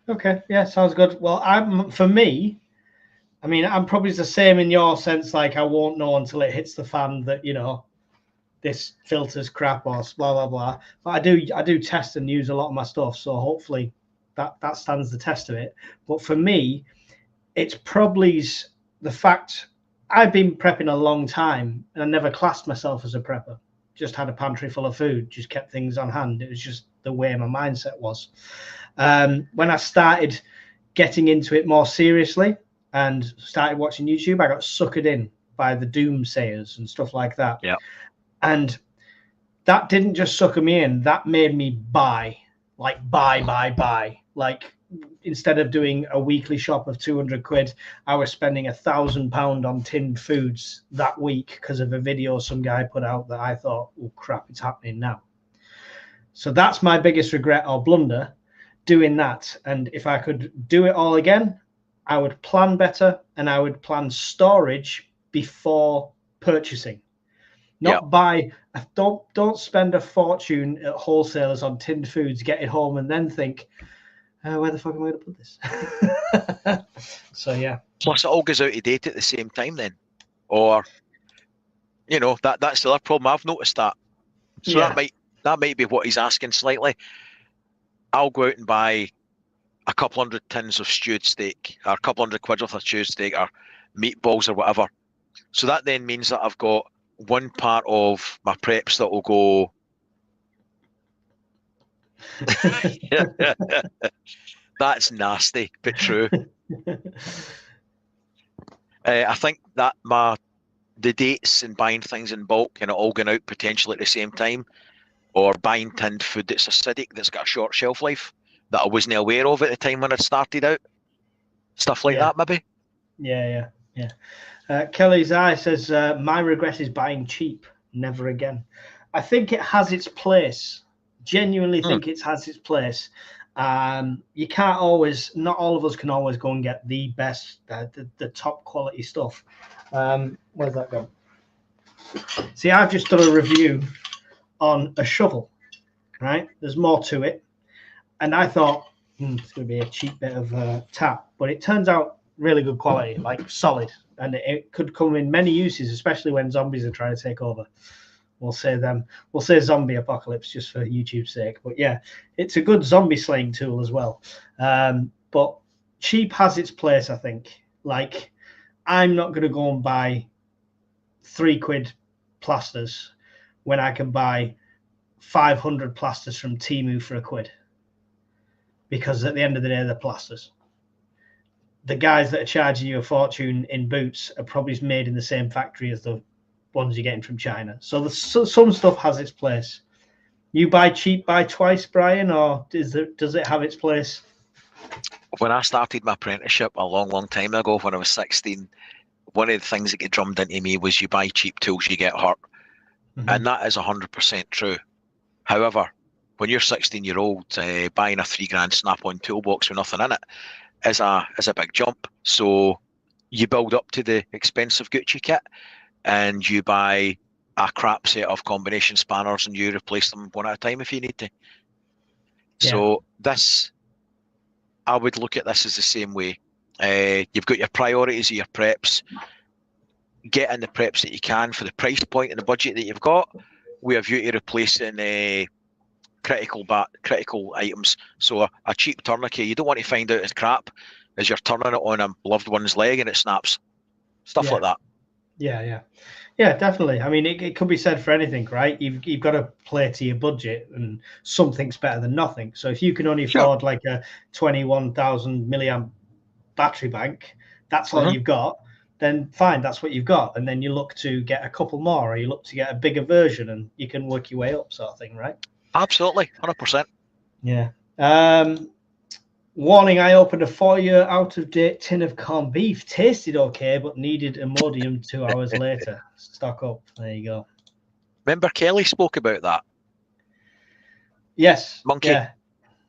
Okay. Yeah, sounds good. Well, for me, I mean, I'm probably the same in your sense. Like, I won't know until it hits the fan that, you know, this filter's crap or blah blah blah. But I do test and use a lot of my stuff, so hopefully that stands the test of it. But for me, it's probably the fact I've been prepping a long time and I never classed myself as a prepper. Just had a pantry full of food, just kept things on hand. It was just the way my mindset was. When I started getting into it more seriously and started watching YouTube, I got suckered in by the doomsayers and stuff like that. Yeah. And that didn't just sucker me in, that made me buy. Like instead of doing a weekly shop of 200 quid, I was spending £1,000 on tinned foods that week because of a video some guy put out that I thought, oh crap, it's happening now. So that's my biggest regret or blunder, doing that. And if I could do it all again, I would plan better and I would plan storage before purchasing. Not buy, don't spend a fortune at wholesalers on tinned foods, get it home and then think, where the fuck am I going to put this? So yeah. Plus, it all goes out of date at the same time then, or you know that's the other problem. I've noticed that. So that might be what he's asking slightly. I'll go out and buy a couple hundred tins of stewed steak, or a couple hundred quid worth of stewed steak, or meatballs or whatever. So that then means that I've got one part of my preps that will go. That's nasty, but true. I think that the dates and buying things in bulk and it all going out potentially at the same time, or buying tinned food that's acidic, that's got a short shelf life that I wasn't aware of at the time when it started out. Stuff like that, maybe. Yeah. Kelly's Eye says, my regret is buying cheap. Never again. I think it has its place. Genuinely think it has its place. You can't always, not all of us can always go and get the best, the top quality stuff. Where's that gone? See, I've just done a review on a shovel, right? There's more to it. And I thought, it's going to be a cheap bit of tap, but it turns out really good quality, like solid. And it could come in many uses, especially when zombies are trying to take over. We'll say zombie apocalypse just for YouTube's sake. But yeah, it's a good zombie slaying tool as well. But cheap has its place, I think. Like, I'm not going to go and buy £3 plasters when I can buy 500 plasters from Temu for £1. Because at the end of the day, they're plasters. The guys that are charging you a fortune in boots are probably made in the same factory as the ones you're getting from China. So some stuff has its place. You buy cheap, buy twice, Brian, or does it have its place? When I started my apprenticeship a long time ago, when I was 16, one of the things that get drummed into me was you buy cheap tools, you get hurt. And that is 100% true. However, when you're 16-year-old, buying a £3,000 snap-on toolbox with nothing in it is a big jump. So you build up to the expensive Gucci kit and you buy a crap set of combination spanners and you replace them one at a time if you need to. Yeah. So I would look at this as the same way. You've got your priorities of your preps. Get in the preps that you can for the price point and the budget that you've got. We have you to replacing critical items. So a cheap tourniquet, you don't want to find out it's crap as you're turning it on a loved one's leg and it snaps. Stuff like that. Yeah, definitely. I mean, it could be said for anything, right? You've got to play to your budget, and something's better than nothing. So if you can only afford like a 21,000 milliamp battery bank, that's all you've got, then fine, that's what you've got. And then you look to get a couple more, or you look to get a bigger version, and you can work your way up, sort of thing, right? Absolutely, 100%. Yeah. Warning, I opened a 4-year out-of-date tin of corned beef. Tasted okay, but needed Imodium 2 hours later. Stock up. There you go. Remember Kelly spoke about that? Yes. Monkey. Yeah.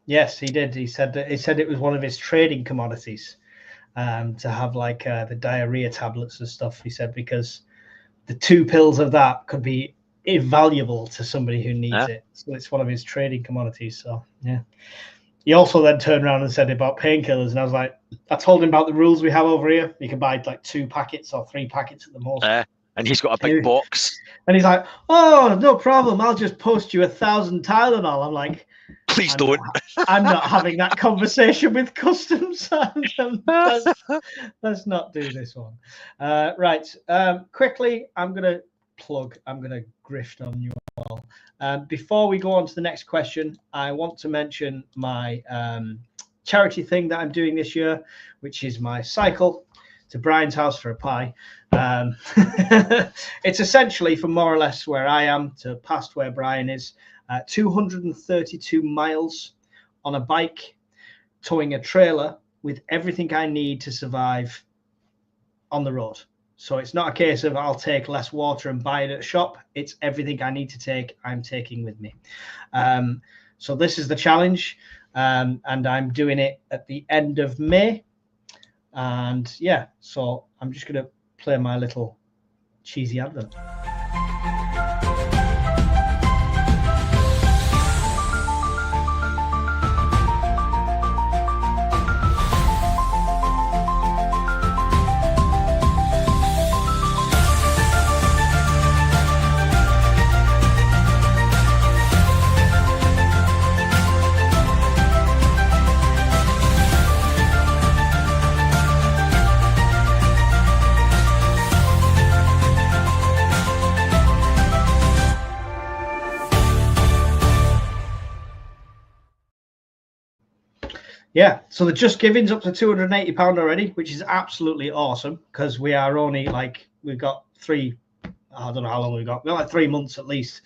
Yes, he did. He said it was one of his trading commodities, to have like the diarrhea tablets and stuff. He said because the 2 pills of that could be invaluable to somebody who needs it. So it's one of his trading commodities. So yeah. He also then turned around and said about painkillers, and I was like, I told him about the rules we have over here. You can buy like 2 packets or 3 packets at the most. And he's got a big box. And he's like, oh, no problem. I'll just post you 1,000 Tylenol. I'm like, please don't. I'm not having that conversation with customs. Let's not do this one. Right. Quickly, I'm going to grift on you all. Before we go on to the next question, I want to mention my charity thing that I'm doing this year, which is my cycle to Brian's house for a pie. It's essentially from more or less where I am to past where Brian is, 232 miles on a bike, towing a trailer with everything I need to survive on the road. So it's not a case of I'll take less water and buy it at a shop. It's everything I need to take, I'm taking with me. So this is the challenge, and I'm doing it at the end of May. And yeah, so I'm just going to play my little cheesy advert. Yeah, so the Just Giving's up to £280 already, which is absolutely awesome because we are only like, we've got I don't know how long we've got like 3 months at least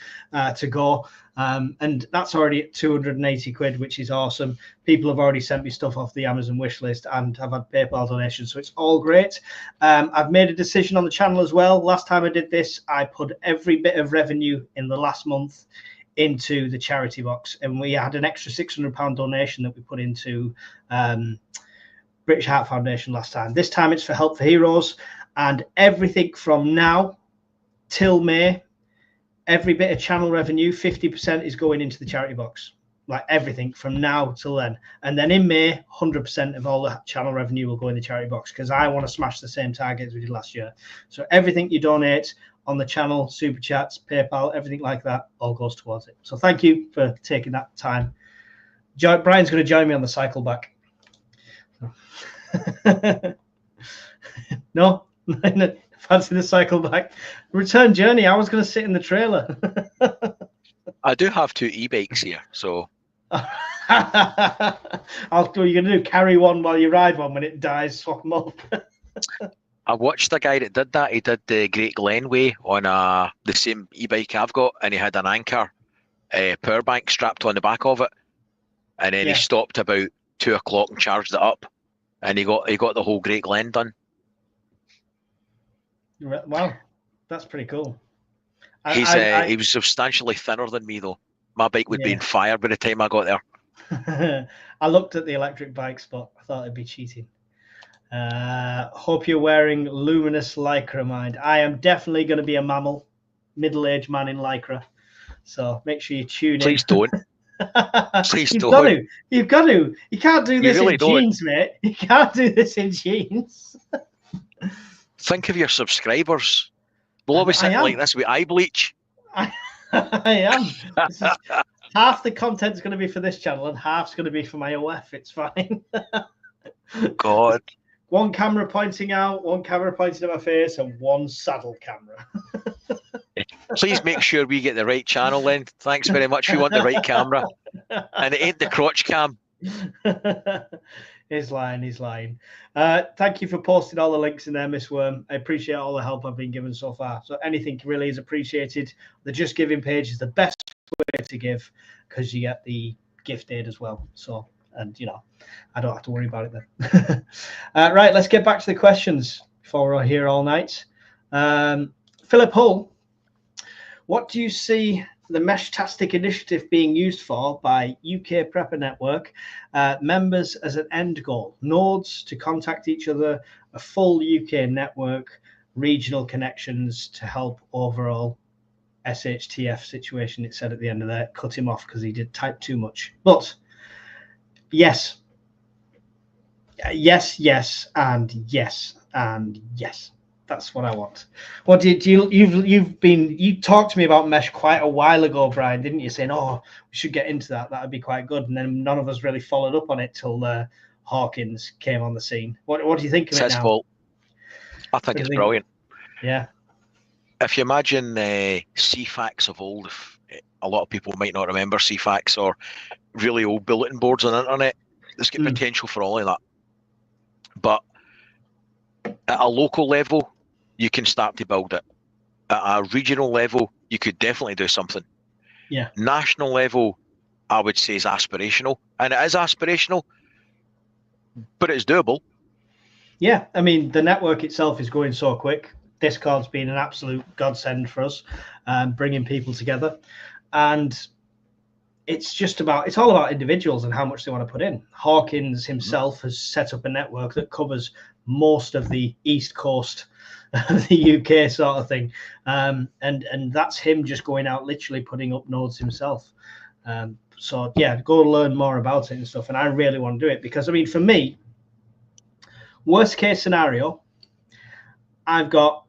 to go. And that's already at 280 quid, which is awesome. People have already sent me stuff off the Amazon wish list and I've had PayPal donations, so it's all great. I've made a decision on the channel as well. Last time I did this, I put every bit of revenue in the last month into the charity box, and we had an extra £600 donation that we put into British Heart Foundation last time. This time it's for Help for Heroes, and everything from now till May, every bit of channel revenue, 50% is going into the charity box, like everything from now till then. And then in May, 100% of all the channel revenue will go in the charity box because I want to smash the same target as we did last year. So everything you donate on the channel, super chats, PayPal, everything like that, all goes towards it. So thank you for taking that time. Brian's going to join me on the cycle back. No, fancy the cycle back. Return journey. I was going to sit in the trailer. I do have 2 e-bikes here, so. You're going to do carry one while you ride one. When it dies, swap them up. I watched the guy that did that. He did the Great Glen Way on the same e-bike I've got, and he had an Anchor power bank strapped on the back of it, and then he stopped about 2 o'clock and charged it up, and he got the whole Great Glen done. Wow, that's pretty cool. He was substantially thinner than me though. My bike would be on fire by the time I got there. I looked at the electric bikes, but I thought it'd be cheating. Hope you're wearing luminous lycra, mind. I am definitely going to be a mammal, middle-aged man in lycra. So make sure you tune in. Please don't. Please You've don't. You've got to. You can't do this really in jeans, mate. You can't do this in jeans. Think of your subscribers. We'll always sit like this with eye bleach. I am. Half the content's going to be for this channel and half's going to be for my OF. It's fine. God. One camera pointing out, one camera pointing at my face, and one saddle camera. Please make sure we get the right channel then. Thanks very much. We want the right camera. And it ain't the crotch cam. He's lying. Thank you for posting all the links in there, Miss Worm. I appreciate all the help I've been given so far. So anything really is appreciated. The Just Giving page is the best way to give because you get the gift aid as well. So, and you know, I don't have to worry about it then. Right, let's get back to the questions before we're here all night. Philip Hull, What do you see the Meshtastic initiative being used for by UK Prepper Network members as an end goal? Nodes to contact each other, a full UK network, regional connections to help overall SHTF situation. It said at the end of there, cut him off because he did type too much. But yes, yes, yes, and yes, and yes. That's what I want. What did you talked to me about Mesh quite a while ago, Brian, didn't you? Saying, oh, we should get into that. That'd be quite good. And then none of us really followed up on it till Hawkins came on the scene. What do you think of it now? Fault. I think it's brilliant. Yeah. If you imagine CFAX of old, a lot of people might not remember CFAX or really old bulletin boards on the internet. There's got potential for all of that. But at a local level, you can start to build it. At a regional level, you could definitely do something. Yeah. National level, I would say, is aspirational. And it is aspirational, but it's doable. Yeah. I mean, the network itself is going so quick. Discord's been an absolute godsend for us, bringing people together. And it's all about individuals and how much they want to put in. Hawkins himself has set up a network that covers most of the East Coast of the UK sort of thing. And that's him just going out, literally putting up nodes himself. So yeah, go learn more about it and stuff. And I really want to do it because, I mean, for me, worst case scenario, I've got,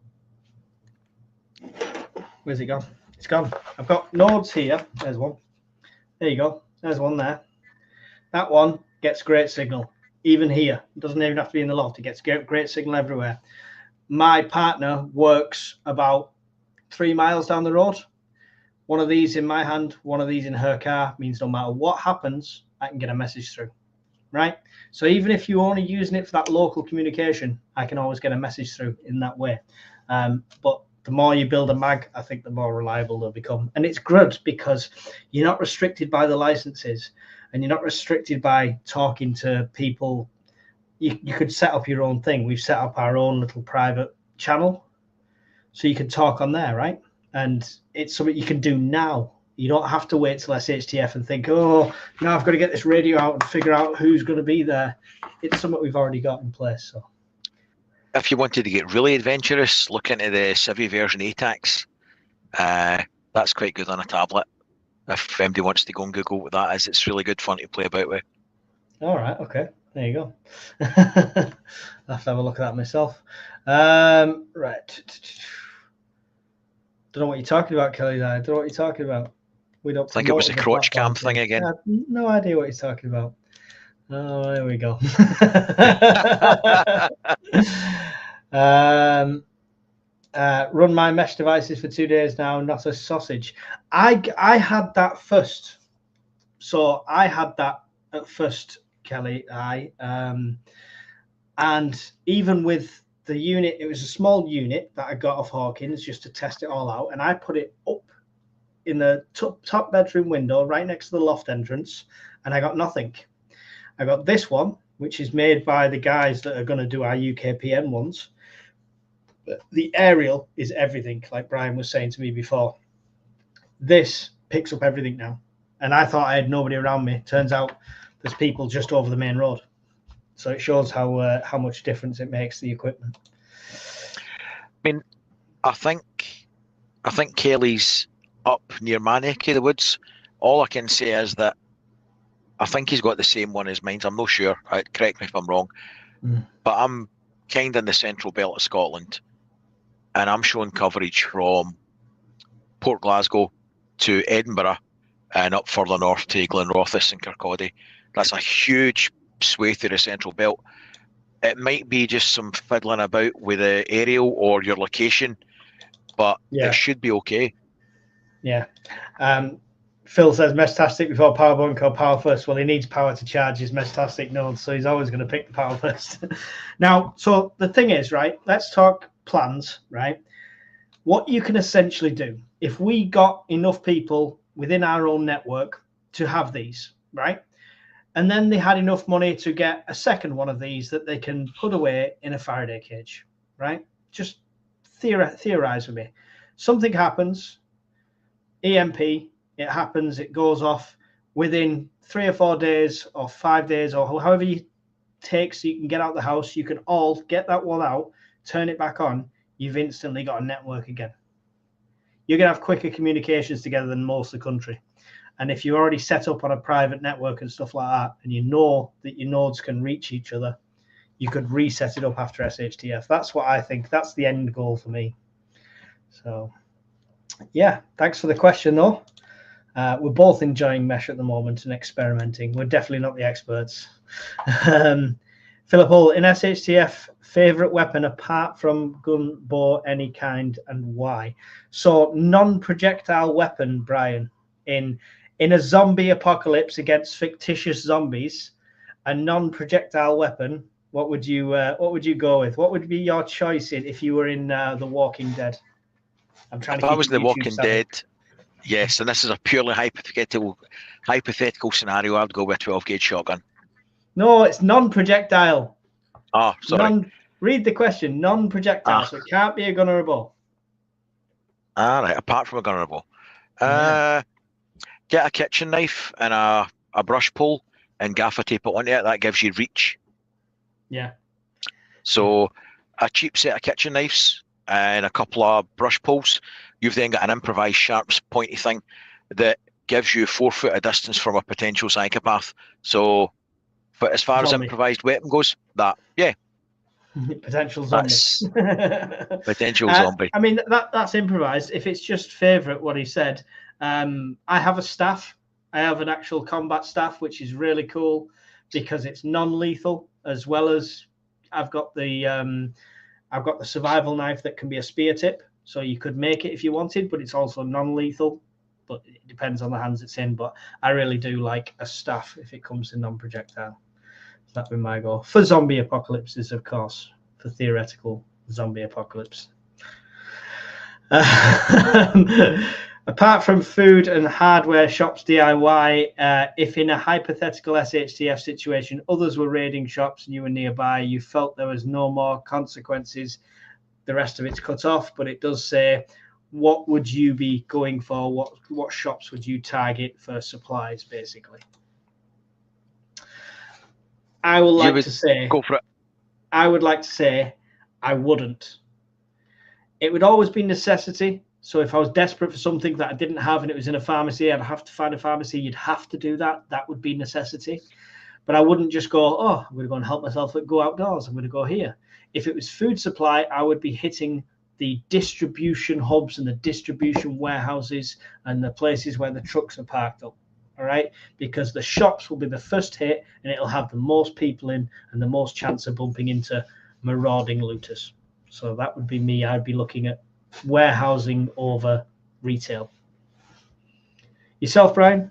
where's it gone? It's gone. I've got nodes here. There's one. There you go. There's one there. That one gets great signal. Even here. It doesn't even have to be in the loft. It gets great signal everywhere. My partner works about 3 miles down the road. One of these in my hand, one of these in her car, means no matter what happens, I can get a message through. Right? So even if you're only using it for that local communication, I can always get a message through in that way. But the more you build a mag, I think the more reliable they'll become. And it's good because you're not restricted by the licenses and you're not restricted by talking to people. You could set up your own thing. We've set up our own little private channel so you can talk on there, right? And it's something you can do now. You don't have to wait till SHTF and think, oh, now I've got to get this radio out and figure out who's going to be there. It's something we've already got in place. So, if you wanted to get really adventurous, look into the Civi version ATAX. That's quite good on a tablet. If anybody wants to go and Google what that is, it's really good fun to play about with. All right, okay. There you go. I'll have to have a look at that myself. Right. Don't know what you're talking about, Kelly. I don't know what you're talking about. We don't think it was a crotch cam thing again. I have no idea what he's talking about. Oh, there we go. Run my mesh devices for 2 days now, not a sausage. I had that first. So I had that at first, Kelly. And even with the unit, it was a small unit that I got off Hawkins just to test it all out. And I put it up in the top bedroom window right next to the loft entrance, and I got nothing. I got this one, which is made by the guys that are going to do our UKPN ones. But the aerial is everything, like Brian was saying to me before. This picks up everything now. And I thought I had nobody around me. Turns out there's people just over the main road. So it shows how much difference it makes the equipment. I mean, I think Kelly's up near my neck of the woods. All I can say is that I think he's got the same one as mine. I'm not sure. Correct me if I'm wrong. But I'm kind of in the central belt of Scotland, and I'm showing coverage from Port Glasgow to Edinburgh and up further north to Glenrothes and Kirkcaldy. That's a huge swathe of the central belt. It might be just some fiddling about with the aerial or your location, but it should be okay. Yeah. Phil says Meshtastic before power button called power first. Well, he needs power to charge his Meshtastic nodes, so he's always going to pick the power first. Now, so the thing is, right, let's talk plans, right? What you can essentially do, if we got enough people within our own network to have these, right? And then they had enough money to get a second one of these that they can put away in a Faraday cage, right? Just theorize with me. Something happens, EMP, it happens, it goes off within 3 or 4 days or 5 days or however you take so you can get out the house. You can all get that wall out, turn it back on. You've instantly got a network again. You're going to have quicker communications together than most of the country. And if you're already set up on a private network and stuff like that, and you know that your nodes can reach each other, you could reset it up after SHTF. That's what I think. That's the end goal for me. So, yeah, thanks for the question, though. We're both enjoying Mesh at the moment and experimenting. We're definitely not the experts. Philip Hull, in SHTF, favorite weapon apart from gun, bow, any kind, and why? So, non-projectile weapon, Brian, in a zombie apocalypse against fictitious zombies, a non-projectile weapon. What would you go with? What would be your choice if you were in The Walking Dead? I'm trying to. If I was in The Walking Dead, yes, and this is a purely hypothetical scenario, I'd go with a 12-gauge shotgun. No, it's non-projectile. Oh, sorry. Read the question. Non-projectile, so it can't be a gun or a bow. All right, apart from a gun or a bow. Get a kitchen knife and a brush pole and gaffer tape it onto it. That gives you reach. Yeah. So a cheap set of kitchen knives and a couple of brush poles. You've then got an improvised sharps pointy thing that gives you 4 foot of distance from a potential psychopath. So, but as far as improvised weapon goes, potential zombie. Potential zombie. I mean, that's improvised. If it's just favourite, what he said, I have a staff. I have an actual combat staff, which is really cool because it's non-lethal, as well as I've got the survival knife that can be a spear tip. So you could make it if you wanted, but it's also non-lethal. But it depends on the hands it's in. But I really do like a staff if it comes to non-projectile. That would be my goal. For zombie apocalypses, of course. For theoretical zombie apocalypse. Apart from food and hardware shops DIY, if in a hypothetical SHTF situation, others were raiding shops and you were nearby, you felt there was no more consequences, the rest of it's cut off, but it does say, what would you be going for? What shops would you target for supplies, basically? I would like to say, go for it. I would like to say I wouldn't. It would always be necessity. So if I was desperate for something that I didn't have and it was in a pharmacy, I'd have to find a pharmacy. You'd have to do that. That would be necessity. But I wouldn't just go, oh, I'm going to go and help myself at Go Outdoors. I'm going to go here. If it was food supply, I would be hitting the distribution hubs and the distribution warehouses and the places where the trucks are parked up. All right, because the shops will be the first hit and it'll have the most people in and the most chance of bumping into marauding looters. So that would be me. I'd be looking at warehousing over retail. Yourself, Brian?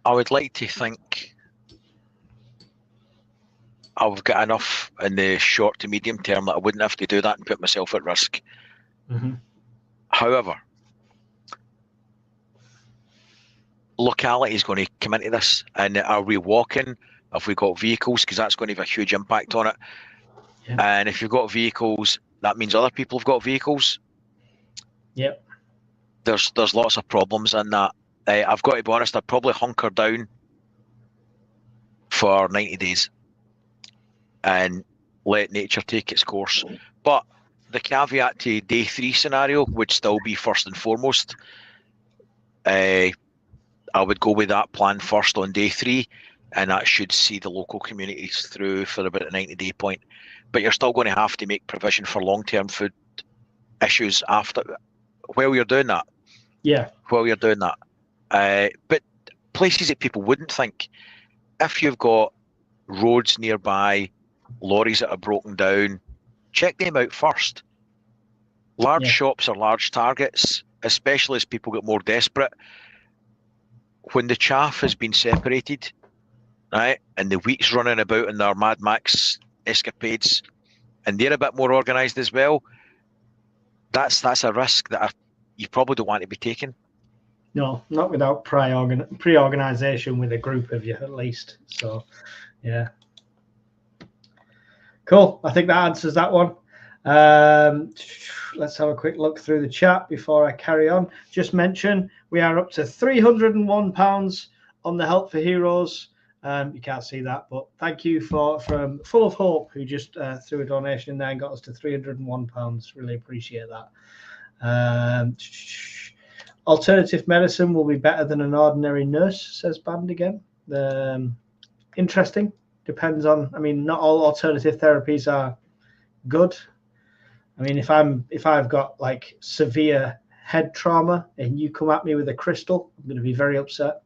I would like to think I've got enough in the short to medium term that I wouldn't have to do that and put myself at risk. Mm-hmm. However, locality is going to come into this, and are we walking? Have we got vehicles? Because that's going to have a huge impact on it. Yeah. And if you've got vehicles, that means other people have got vehicles. Yep. There's lots of problems in that. I've got to be honest, I'd probably hunker down for 90 days and let nature take its course. But the caveat to day 3 scenario would still be first and foremost. I would go with that plan first on day 3, and that should see the local communities through for about a 90-day point. But you're still going to have to make provision for long-term food issues after, while you're doing that. Yeah. While you're doing that. But places that people wouldn't think, if you've got roads nearby, lorries that are broken down, check them out first. Large shops are large targets, especially as people get more desperate. When the chaff has been separated, right, and the wheat's running about in their Mad Max escapades, and they're a bit more organised as well, that's a risk that you probably don't want to be taking. No, not without pre-organisation with a group of you at least. So, yeah. Cool. I think that answers that one. Let's have a quick look through the chat before I carry on. Just mention we are up to £301 on the Help for Heroes. You can't see that, but thank you from Full of Hope, who just threw a donation in there and got us to £301. Really appreciate that. Alternative medicine will be better than an ordinary nurse, says Band again. Interesting. Depends on. I mean, not all alternative therapies are good. I mean, if I've got like severe head trauma and you come at me with a crystal, I'm going to be very upset.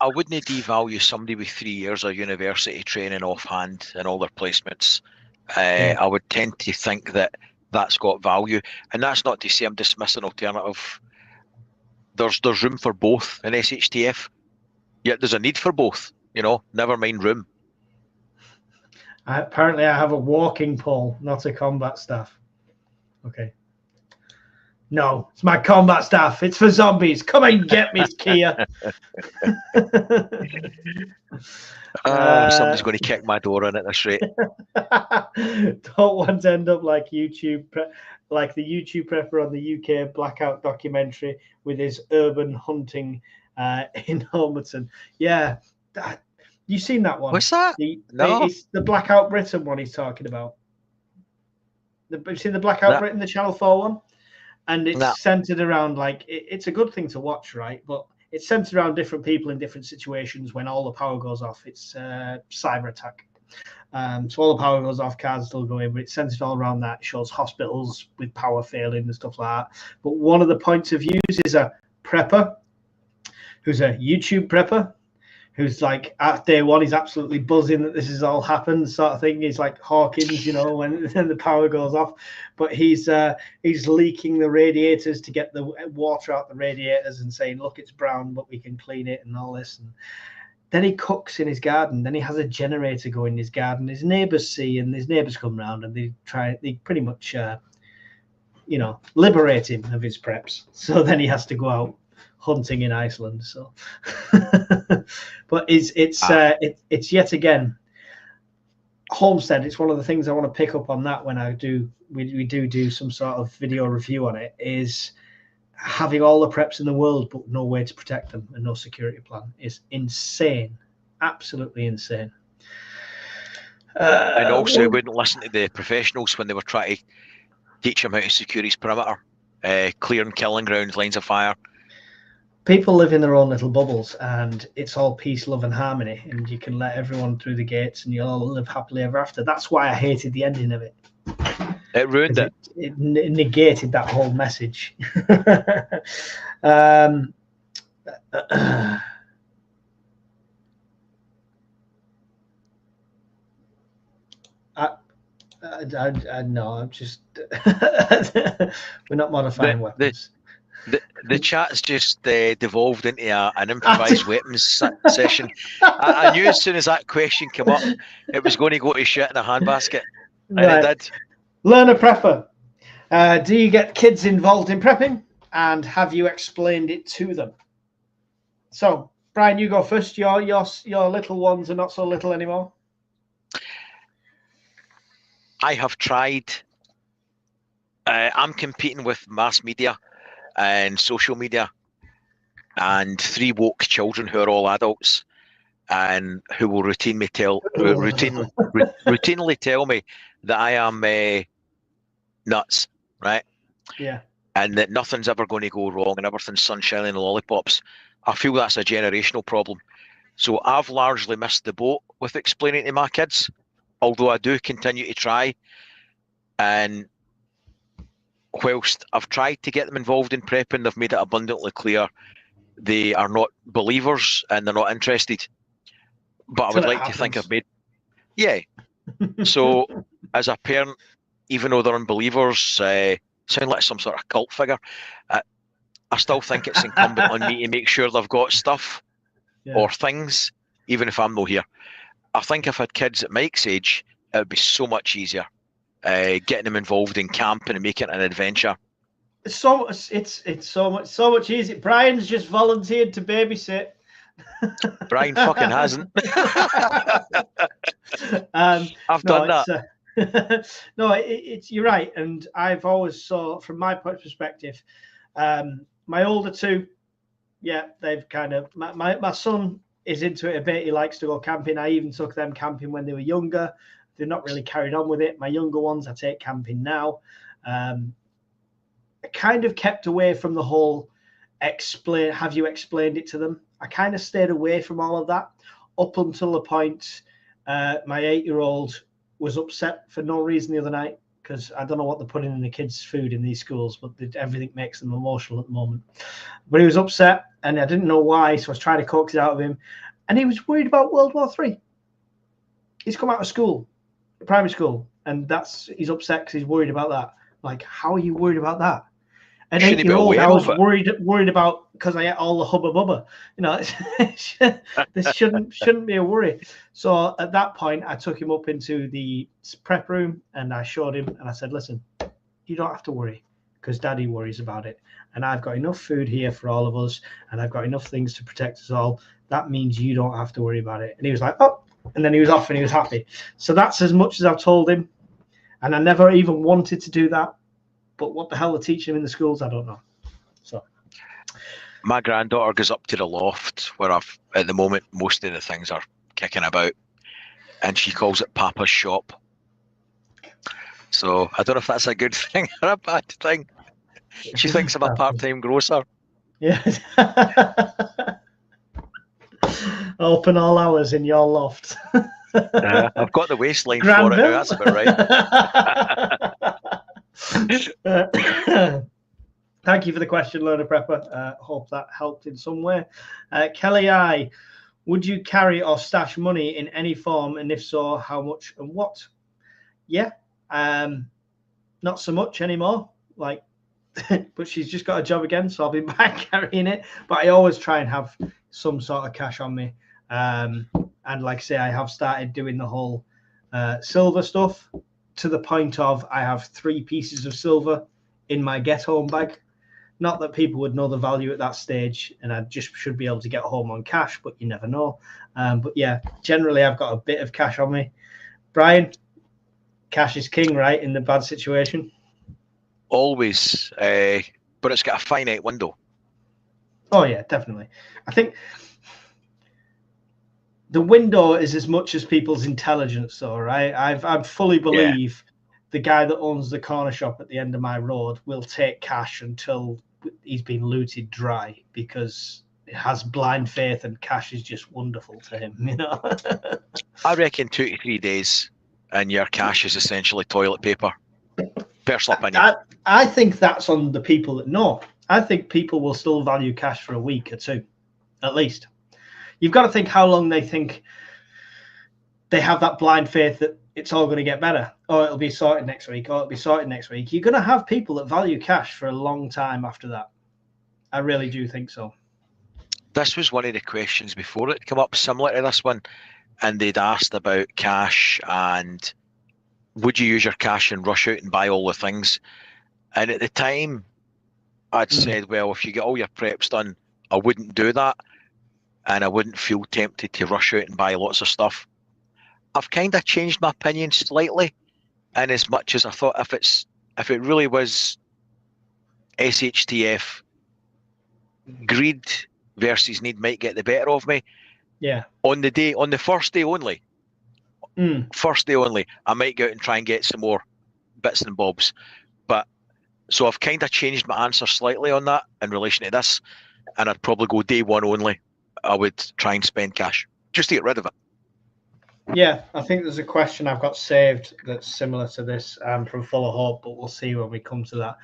I wouldn't devalue somebody with 3 years of university training offhand and all their placements. I would tend to think that that's got value, and that's not to say I'm dismissing alternative. There's room for both in SHTF. Yet there's a need for both. You know, never mind room. Apparently, I have a walking pole, not a combat staff. Okay. No, it's my combat staff. It's for zombies. Come and get me, Kia. Somebody's going to kick my door in at this rate. Don't want to end up like like the YouTube prepper on the UK Blackout documentary with his urban hunting in Homerton. Yeah, you've seen that one? What's that? No, it's the Blackout Britain one he's talking about. You've seen the Blackout Britain, the Channel 4 one? And it's centered around, like, it's a good thing to watch, right? But it's centered around different people in different situations. When all the power goes off, it's cyber attack. So all the power goes off, cars still go in, but it's centered all around that. It shows hospitals with power failing and stuff like that. But one of the points of views is a prepper who's a YouTube prepper, who's like at day one, he's absolutely buzzing that this has all happened, sort of thing. He's like Hawkins, you know, when the power goes off. But he's leaking the radiators to get the water out the radiators and saying, look, it's brown, but we can clean it and all this. And then he cooks in his garden. Then he has a generator going in his garden. His neighbours see, and his neighbours come round and they pretty much, you know, liberate him of his preps. So then he has to go out hunting in Iceland. So, but it's yet again Homestead. It's one of the things I want to pick up on that when I do. We do some sort of video review on it. Is having all the preps in the world but no way to protect them and no security plan is insane, absolutely insane. And also, wouldn't listen to the professionals when they were trying to teach him how to secure his perimeter, clearing killing grounds, lines of fire. People live in their own little bubbles, and it's all peace, love, and harmony, and you can let everyone through the gates, and you'll all live happily ever after. That's why I hated the ending of it. It ruined it. It negated that whole message. No, I'm just we're not modifying weapons. The chat's just devolved into an improvised weapons session. I knew as soon as that question came up, it was going to go to shit in a handbasket, and it did. Learner prepper. Do you get kids involved in prepping, and have you explained it to them? So, Brian, you go first. Your little ones are not so little anymore. I have tried. I'm competing with mass media and social media, and 3 woke children who are all adults, and who will routinely tell me that I am nuts, right? Yeah. And that nothing's ever going to go wrong and everything's sunshine and lollipops. I feel that's a generational problem. So I've largely missed the boat with explaining to my kids, although I do continue to try. And whilst I've tried to get them involved in prepping, they've made it abundantly clear they are not believers and they're not interested. But I would like to think I've made... Yeah. So as a parent, even though they're unbelievers, sound like some sort of cult figure, I still think it's incumbent on me to make sure they've got stuff or things, even if I'm not here. I think if I had kids at Mike's age, it would be so much easier. Getting them involved in camping and making it an adventure. It's so much easier. Brian's just volunteered to babysit. Brian fucking hasn't. I've done that. No, it's you're right, and I've always saw from my perspective, my older two, yeah, they've kind of my son is into it a bit. He likes to go camping. I even took them camping when they were younger. They're not really carried on with it. My younger ones, I take camping now. I kind of kept away from the whole explain. Have you explained it to them? I kind of stayed away from all of that up until the point my 8-year-old was upset for no reason the other night, because I don't know what they're putting in the kids' food in these schools, but everything makes them emotional at the moment. But he was upset, and I didn't know why, so I was trying to coax it out of him. And he was worried about World War III. He's come out of school, primary school, and he's upset because he's worried about that. Like, how are you worried about that? At 8-year-old, I was worried about, because I ate all the hubba bubba. You know, this shouldn't be a worry. So at that point, I took him up into the prep room and I showed him, and I said, "Listen, you don't have to worry, because Daddy worries about it, and I've got enough food here for all of us, and I've got enough things to protect us all. That means you don't have to worry about it." And he was like, "Oh," and then he was off and he was happy. So that's as much as I've told him, and I never even wanted to do that. But what the hell they're teaching him in the schools, I don't know. So, my granddaughter goes up to the loft where at the moment, most of the things are kicking about, and she calls it Papa's shop. So I don't know if that's a good thing or a bad thing. She thinks I'm a part-time grocer. Yeah. Open all hours in your loft. I've got the waistline for it now, that's about right. Thank you for the question, Learner Prepper. Hope that helped in some way. Kelly I, would you carry or stash money in any form, and if so, how much and what? Yeah, not so much anymore. Like, but she's just got a job again, so I'll be back carrying it. But I always try and have some sort of cash on me. And like I say, I have started doing the whole silver stuff, to the point of I have 3 pieces of silver in my get home bag. Not that people would know the value at that stage, and I just should be able to get home on cash, but you never know. But yeah, generally I've got a bit of cash on me. Brian, cash is king, right, in the bad situation? Always, but it's got a finite window. Oh yeah, definitely. I think the window is as much as people's intelligence, though, right? I fully believe the guy that owns the corner shop at the end of my road will take cash until he's been looted dry, because it has blind faith and cash is just wonderful to him, you know. I reckon 2 to 3 days and your cash is essentially toilet paper. Personal opinion. I think that's on the people that know. I think people will still value cash for a week or 2, at least. You've got to think how long they think they have that blind faith that it's all going to get better, or it'll be sorted next week, or it'll be sorted next week. You're going to have people that value cash for a long time after that. I really do think so. This was one of the questions before it came up, similar to this one, and they'd asked about cash and would you use your cash and rush out and buy all the things? And at the time, I'd said, well, if you get all your preps done, I wouldn't do that. And I wouldn't feel tempted to rush out and buy lots of stuff. I've kind of changed my opinion slightly, and as much as I thought if it really was SHTF, greed versus need might get the better of me. Yeah. On the first day only, I might go out and try and get some more bits and bobs. But so I've kind of changed my answer slightly on that in relation to this, and I'd probably go day one only. I would try and spend cash just to get rid of it. Yeah, I think there's a question I've got saved that's similar to this from Full of Hope, but we'll see when we come to that.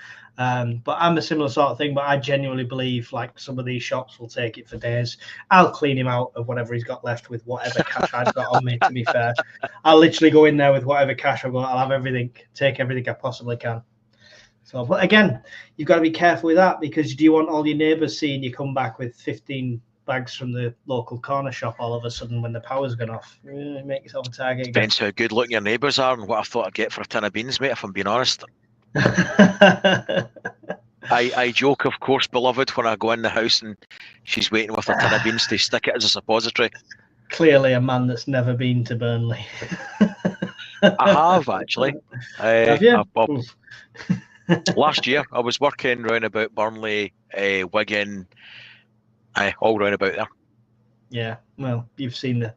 But I'm a similar sort of thing, but I genuinely believe like some of these shops will take it for days. I'll clean him out of whatever he's got left with whatever cash I've got on me, to be fair. I'll literally go in there with whatever cash I've got. I'll have everything, take everything I possibly can. So, but again, you've got to be careful with that, because do you want all your neighbours seeing you come back with 15 bags from the local corner shop all of a sudden when the power's gone off? Make yourself a target. Depends how good looking your neighbours are and what I thought I'd get for a tin of beans, mate, if I'm being honest. I joke, of course, beloved, when I go in the house and she's waiting with a tin of beans to stick it as a suppository. Clearly a man that's never been to Burnley. I have actually. Have you? Last year, I was working round about Burnley, Wigan, all round about there. Yeah, well, you've seen the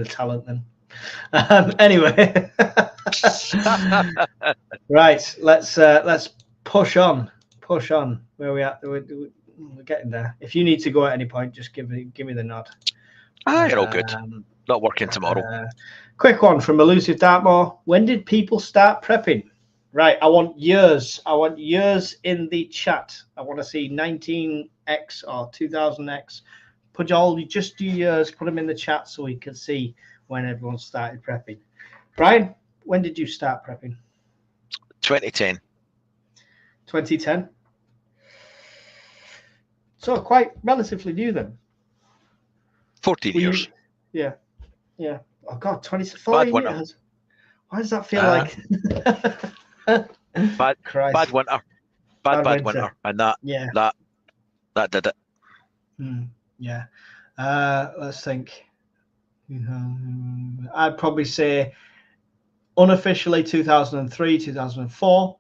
talent then. Anyway, right. Let's push on. Where are we at? We're getting there. If you need to go at any point, just give me the nod. You're all good. Not working tomorrow. Quick one from Elusive Dartmoor. When did people start prepping? Right, I want years. I want years in the chat. I want to see 19x or 2000x. Just do years. Put them in the chat so we can see when everyone started prepping. Brian, when did you start prepping? 2010. 2010. So quite relatively new then. 14 years. Yeah. Oh God, 24 years. Why does that feel like? Bad winter. Bad winter. And that did it. Yeah. Let's think. I'd probably say unofficially 2003, 2004,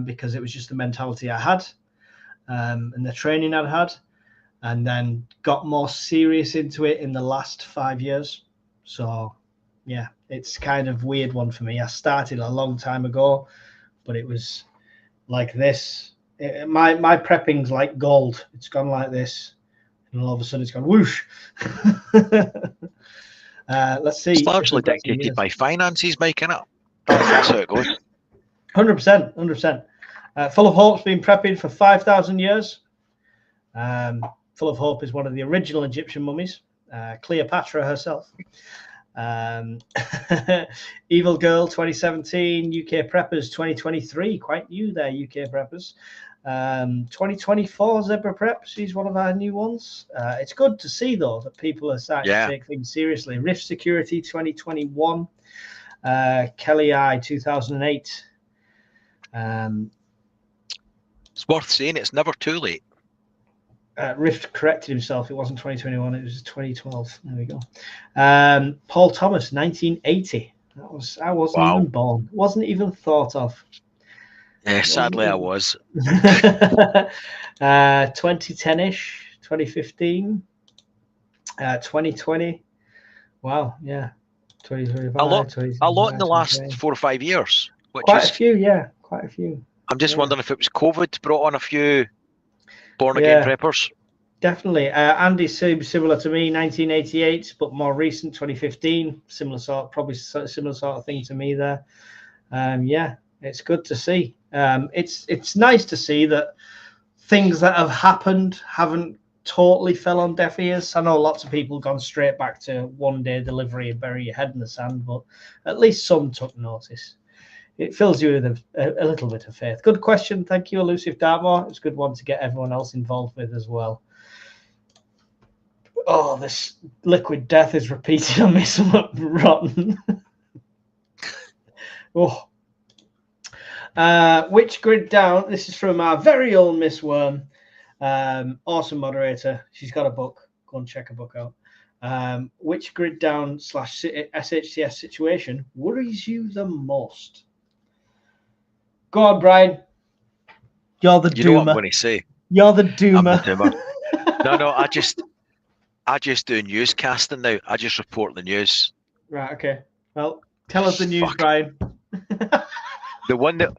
because it was just the mentality I had and the training I'd had, and then got more serious into it in the last 5 years. So yeah, it's kind of weird one for me. I started a long time ago, but it was like this. My prepping's like gold. It's gone like this, and all of a sudden it's gone whoosh. Let's see. It's largely dictated by finances making up. That's how it goes. 100%. Full of Hope's been prepping for 5,000 years. Full of Hope is one of the original Egyptian mummies, Cleopatra herself. Evil Girl 2017, UK Preppers 2023, quite new there, UK Preppers. 2024 Zebra Prep, she's one of our new ones. It's good to see though that people are starting to take things seriously. Rift Security 2021, Kelly I 2008. It's worth saying it's never too late. Rift corrected himself. It wasn't 2021. It was 2012. There we go. Paul Thomas, 1980. I wasn't even born. Wasn't even thought of. Yeah, sadly I was. 2010-ish, 2015, 2020. Wow, yeah. 2025. A lot in the last 4 or 5 years. Quite a few. I'm just wondering if it was COVID brought on a few born-again preppers. Definitely. Andy seems similar to me, 1988, but more recent, 2015. Probably similar sort of thing to me there. Yeah, it's good to see. It's nice to see that things that have happened haven't totally fell on deaf ears. I know lots of people gone straight back to one-day delivery and bury your head in the sand, but at least some took notice. It fills you with a little bit of faith. Good question. Thank you, Elusive Dartmoor. It's a good one to get everyone else involved with as well. Oh, this liquid death is repeated on me. Somewhat rotten. Oh. Which grid down? This is from our very own Miss Worm. Awesome moderator. She's got a book. Go and check her book out. Which grid down / SHTF situation worries you the most? Go on, Brian. You're the doomer. You know what I'm going to say? You're the doomer. I'm the doomer. No, I just do newscasting now. I just report the news. Right, okay. Well, tell us the news, Brian. The one that...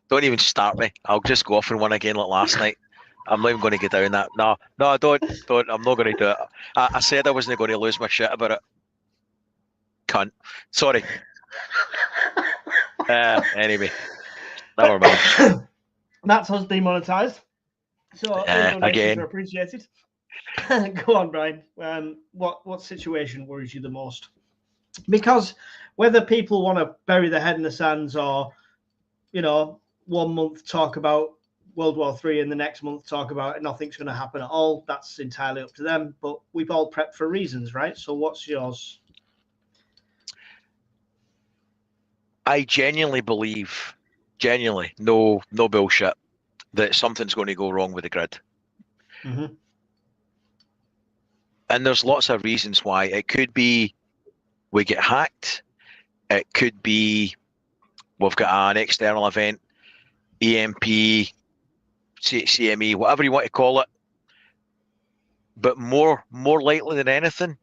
Don't even start me. I'll just go off on one again like last night. I'm not even going to get down that. No, don't. I'm not going to do it. I said I wasn't going to lose my shit about it. Cunt. Sorry. Anyway. Never mind. That's us demonetized. So donations are appreciated. Go on, Brian. What situation worries you the most? Because whether people want to bury their head in the sands or, 1 month talk about World War III and the next month talk about it, nothing's going to happen at all. That's entirely up to them. But we've all prepped for reasons, right? So what's yours? I genuinely believe, no bullshit, that something's going to go wrong with the grid. Mm-hmm. And there's lots of reasons why. It could be we get hacked. It could be we've got an external event, EMP, CME, whatever you want to call it. But more likely than anything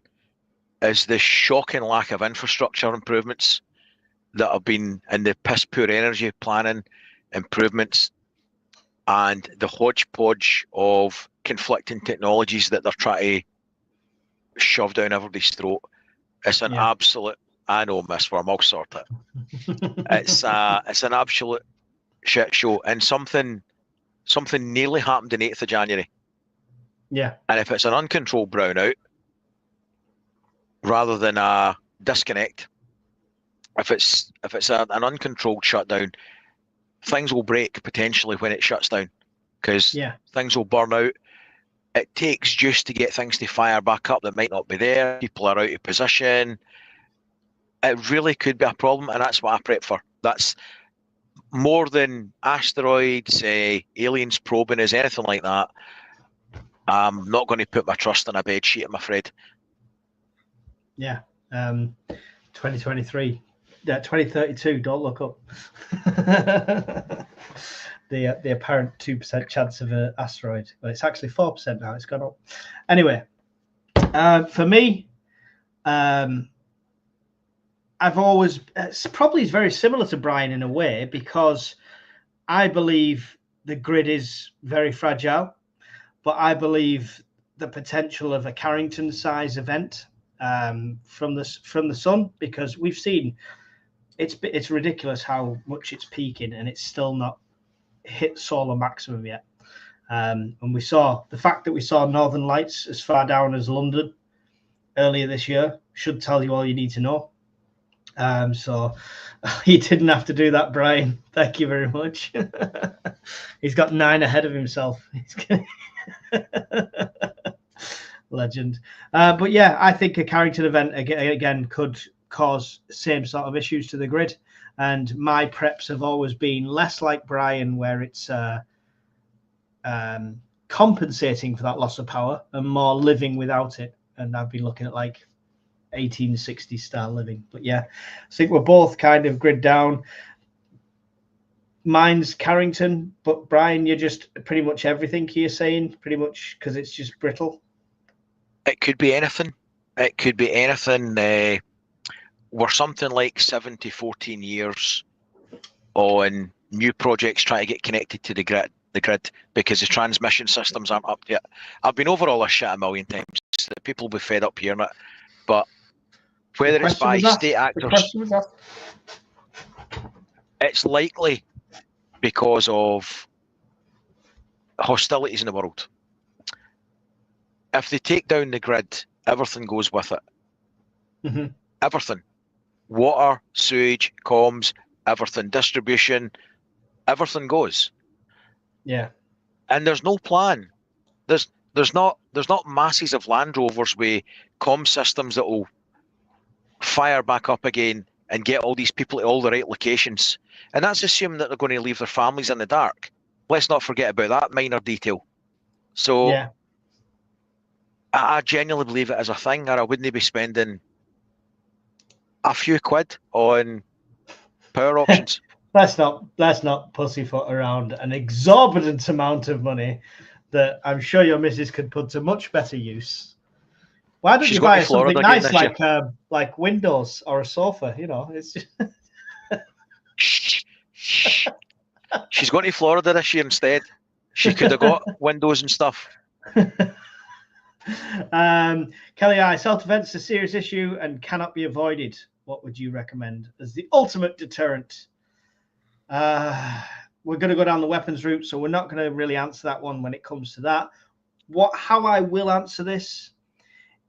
is the shocking lack of infrastructure improvements that have been in the piss poor energy planning improvements and the hodgepodge of conflicting technologies that they're trying to shove down everybody's throat. It's an absolute, I know, misform, I'll sort it. It's an absolute shit show, and something nearly happened on 8th of January. Yeah. And if it's an uncontrolled brownout, rather than a disconnect, if it's an uncontrolled shutdown, things will break potentially when it shuts down, because things will burn out. It takes juice to get things to fire back up that might not be there. People are out of position. It really could be a problem, and that's what I prep for. That's more than asteroids, aliens probing us, anything like that. I'm not going to put my trust in a bed sheet, I'm afraid. Yeah. 2023. Yeah, 2032, don't look up. The apparent 2% chance of an asteroid. But it's actually 4% now. It's gone up. Anyway, for me, I've always, it's probably very similar to Brian in a way, because I believe the grid is very fragile, but I believe the potential of a Carrington size event from the sun, because we've seen it's ridiculous how much it's peaking and it's still not hit solar maximum yet. And we saw the fact that we saw northern lights as far down as London earlier this year should tell you all you need to know. So you didn't have to do that, Brian. Thank you very much. He's got 9 ahead of himself. Legend. But yeah, I think a Carrington event again could cause the same sort of issues to the grid. And my preps have always been less like Brian, where it's compensating for that loss of power, and more living without it. And I've been looking at like 1860 style living. But yeah, I think we're both kind of grid down. Mine's Carrington, but Brian, you're just pretty much everything you're saying, pretty much, because it's just brittle. It could be anything. It could be anything. We're something like 7 to 14 years on new projects trying to get connected to the grid because the transmission systems aren't up yet. I've been over all this shit a million times. So people will be fed up hearing it. But whether it's by state actors, it's likely because of hostilities in the world. If they take down the grid, everything goes with it. Mm-hmm. Everything. Water, sewage, comms, everything, distribution, everything goes. Yeah. And there's no plan. There's not masses of Land Rovers with comm systems that will fire back up again and get all these people to all the right locations. And that's assuming that they're going to leave their families in the dark. Let's not forget about that minor detail. So yeah. I genuinely believe it as a thing, or I wouldn't be spending a few quid on power options. let's not pussyfoot around an exorbitant amount of money that I'm sure your missus could put to much better use. Why don't you buy something nice like windows or a sofa? You know, it's just... She's going to Florida this year instead. She could have got windows and stuff. Kelly, self-defense is a serious issue and cannot be avoided. What would you recommend as the ultimate deterrent? We're going to go down the weapons route, so we're not going to really answer that one when it comes to that. How I will answer this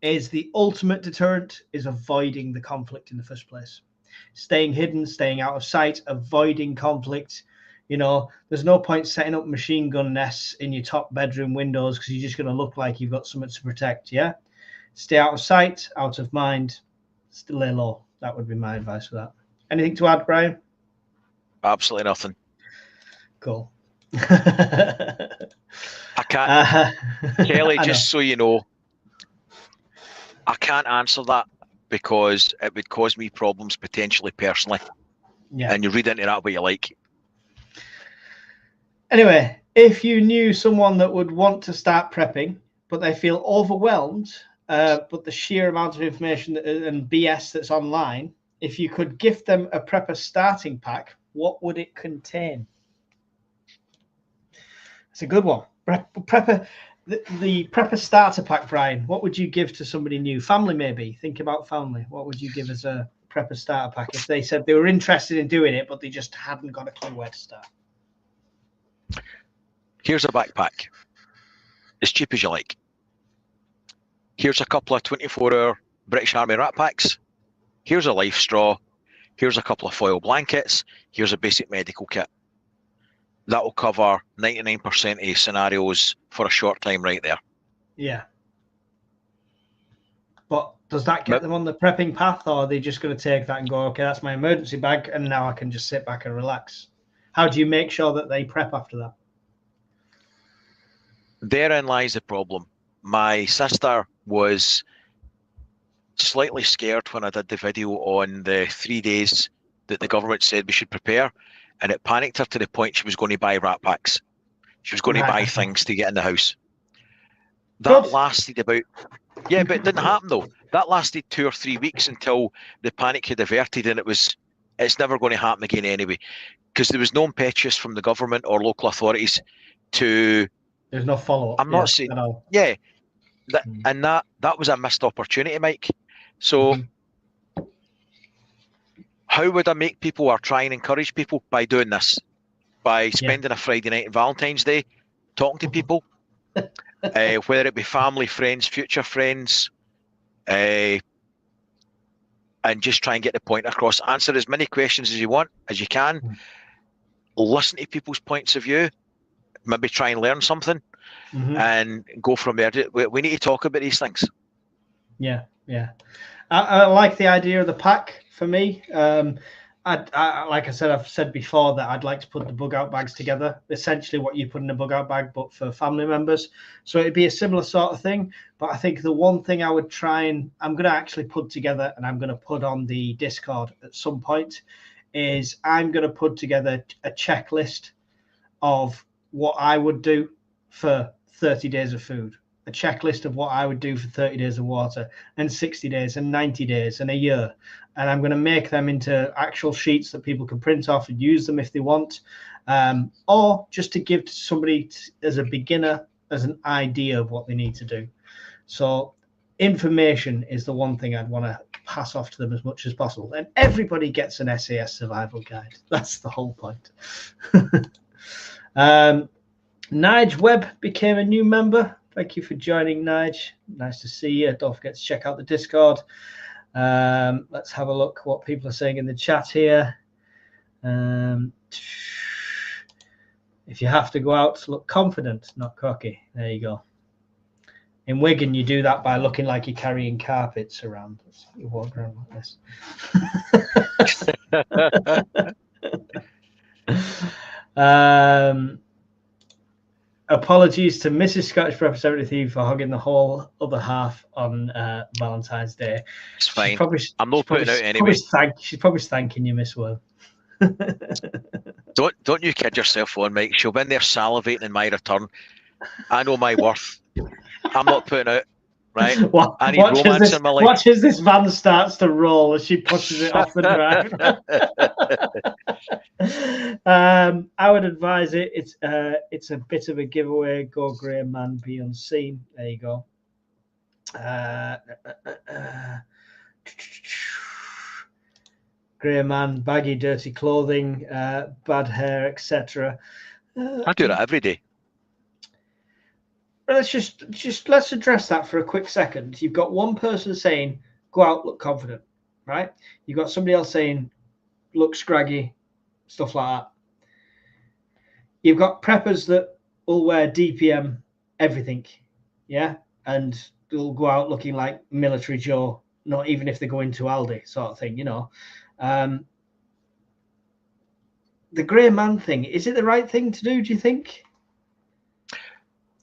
is the ultimate deterrent is avoiding the conflict in the first place. Staying hidden, staying out of sight, avoiding conflict. You know, there's no point setting up machine gun nests in your top bedroom windows because you're just going to look like you've got something to protect, yeah? Stay out of sight, out of mind, still lay low. That would be my advice for that. Anything to add, Brian? Absolutely nothing. Cool. I can't. Kelly, just so you know, I can't answer that because it would cause me problems potentially personally. Yeah. And you read into that what you like. Anyway, if you knew someone that would want to start prepping, but they feel overwhelmed, but the sheer amount of information and BS that's online, if you could gift them a prepper starting pack, what would it contain? It's a good one. Prepper, the prepper starter pack, Brian. What would you give to somebody new? Family, maybe. Think about family. What would you give as a prepper starter pack if they said they were interested in doing it, but they just hadn't got a clue where to start? Here's a backpack, as cheap as you like. Here's a couple of 24-hour British Army rat packs. Here's a life straw. Here's a couple of foil blankets. Here's a basic medical kit. That will cover 99% of scenarios for a short time right there. Yeah. But does that get them on the prepping path, or are they just going to take that and go, okay, that's my emergency bag, and now I can just sit back and relax? How do you make sure that they prep after that? Therein lies the problem. My sister was slightly scared when I did the video on the 3 days that the government said we should prepare, and it panicked her to the point she was going to buy rat packs. She was going to buy things to get in the house. That lasted about, yeah, but it didn't happen though. That lasted 2 or 3 weeks until the panic had averted, and it's never going to happen again anyway, because there was no impetus from the government or local authorities to. There's no follow-up. I'm not saying, yeah, and that was a missed opportunity, Mike. So how would I make people or try and encourage people by doing this? By spending a Friday night on Valentine's Day, talking to people, whether it be family, friends, future friends, and just try and get the point across. Answer as many questions as you want, as you can. Listen to people's points of view. Maybe try and learn something, and go from there. We need to talk about these things. Yeah, yeah. I like the idea of the pack. For me, I like I said, I've said before that I'd like to put the Bugout bags together. Essentially, what you put in a Bugout bag, but for family members. So it'd be a similar sort of thing. But I think the one thing I would I'm going to actually put together, and I'm going to put on the Discord at some point, is I'm going to put together a checklist of what I would do for 30 days of food, a checklist of what I would do for 30 days of water, and 60 days and 90 days and a year. And I'm going to make them into actual sheets that people can print off and use them if they want, or just to give to somebody as a beginner as an idea of what they need to do. So information is the one thing I'd want to pass off to them as much as possible. And everybody gets an SAS survival guide. That's the whole point. Nige Webb became a new member. Thank you for joining, Nige. Nice to see you. Don't forget to check out the Discord. Let's have a look what people are saying in the chat here. If you have to go out, look confident, not cocky. There you go. In Wigan, you do that by looking like you're carrying carpets around. You walk around like this. Apologies to Mrs. Scottish Prepper 73 for hugging the whole other half on Valentine's Day. It's fine. I'm not putting out anyway. She's probably thanking you, Miss Worm. Don't you kid yourself on, Mike. She'll be in there salivating in my return. I know my worth. I'm not putting out, right? I need romance in my life. Watch as this van starts to roll as she pushes it off the drive. I would advise it. It's a bit of a giveaway. Go Grey Man, be unseen. There you go. Grey Man, baggy, dirty clothing, bad hair, etc. I do that every day. Let's let's address that for a quick second. You've got one person saying, "Go out, look confident," right? You've got somebody else saying, "Look scraggy," stuff like that. You've got preppers that will wear DPM everything, yeah, and they'll go out looking like military Joe, not even if they go into Aldi, sort of thing, you know. The Grey Man thing, is it the right thing to do? Do you think?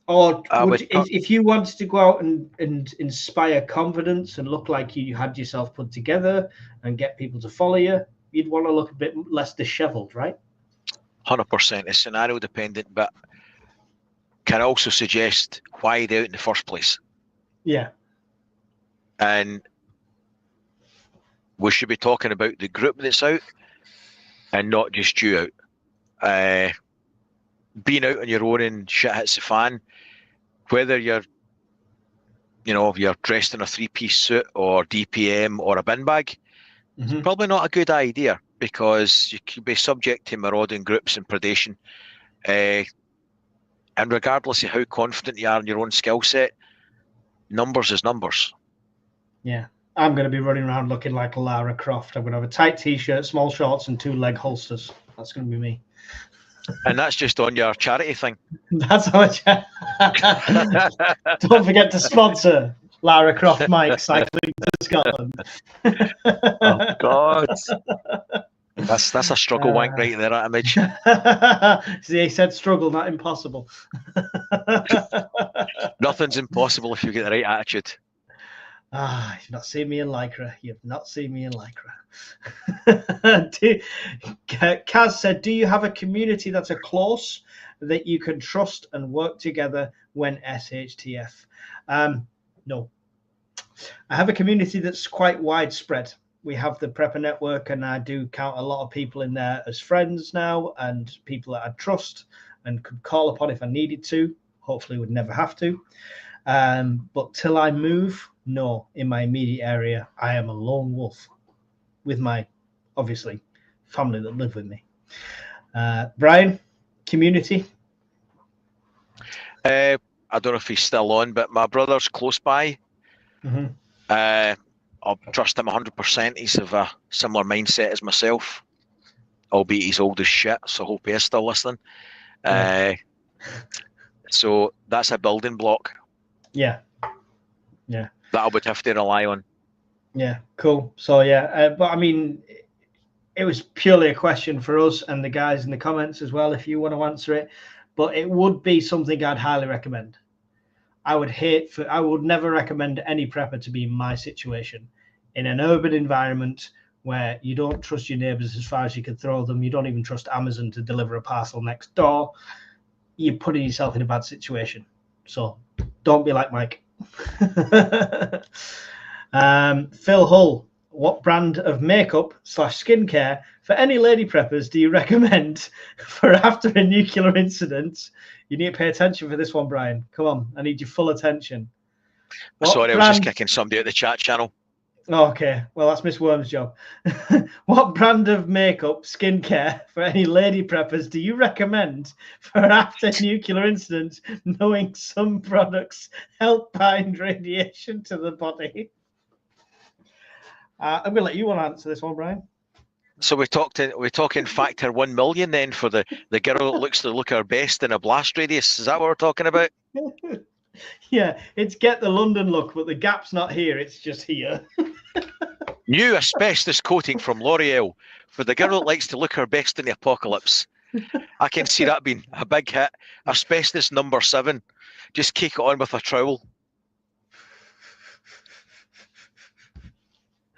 Or if you wanted to go out and inspire confidence and look like you had yourself put together and get people to follow you, you'd want to look a bit less disheveled, right? 100%. It's scenario dependent, but can also suggest why they're out in the first place. Yeah. And we should be talking about the group that's out and not just you out. Being out on your own and shit hits the fan, whether you're dressed in a three-piece suit or DPM or a bin bag, it's probably not a good idea, because you could be subject to marauding groups and predation. And regardless of how confident you are in your own skill set, numbers is numbers. Yeah. I'm going to be running around looking like Lara Croft. I'm going to have a tight t-shirt, small shorts, and 2 leg holsters. That's going to be me. And that's just on your charity thing. That's how much. Don't forget to sponsor Lara Croft Mike cycling to Scotland. Oh God, that's a struggle wank right there, that image. See, he said struggle, not impossible. Nothing's impossible if you get the right attitude. You've not seen me in Lycra. You've not seen me in Lycra. Kaz said, do you have a community that's a close that you can trust and work together when SHTF? No. I have a community that's quite widespread. We have the Prepper Network, and I do count a lot of people in there as friends now and people that I trust and could call upon if I needed to. Hopefully would never have to. But till I move, no, in my immediate area, I am a lone wolf with my, obviously, family that live with me. Brian, community? I don't know if he's still on, but my brother's close by. I'll trust him 100%. He's of a similar mindset as myself, albeit he's old as shit, so I hope he is still listening. So that's a building block. Yeah. That I would have to rely on. Yeah, cool. So but I mean, it was purely a question for us and the guys in the comments as well, if you want to answer it. But it would be something I'd highly recommend. I would never recommend any prepper to be in my situation, in an urban environment where you don't trust your neighbors as far as you can throw them. You don't even trust Amazon to deliver a parcel next door. You're putting yourself in a bad situation. So don't be like Mike. Phil Hull, what brand of makeup / skincare for any lady preppers do you recommend for after a nuclear incident? You need to pay attention for this one, Brian. Come on, I need your full attention. Sorry, I was just kicking somebody out the chat channel. Okay, well, that's Miss Worm's job. What brand of makeup, skincare for any lady preppers do you recommend for after nuclear incidents, knowing some products help bind radiation to the body? I'm going to let you answer this one, Brian. So we're talking factor 1 million then for the girl that looks to look her best in a blast radius. Is that what we're talking about? Yeah, it's get the London look, but the gap's not here, it's just here. New asbestos coating from L'Oreal for the girl that likes to look her best in the apocalypse. I can see that being a big hit. Asbestos number 7. Just kick it on with a trowel.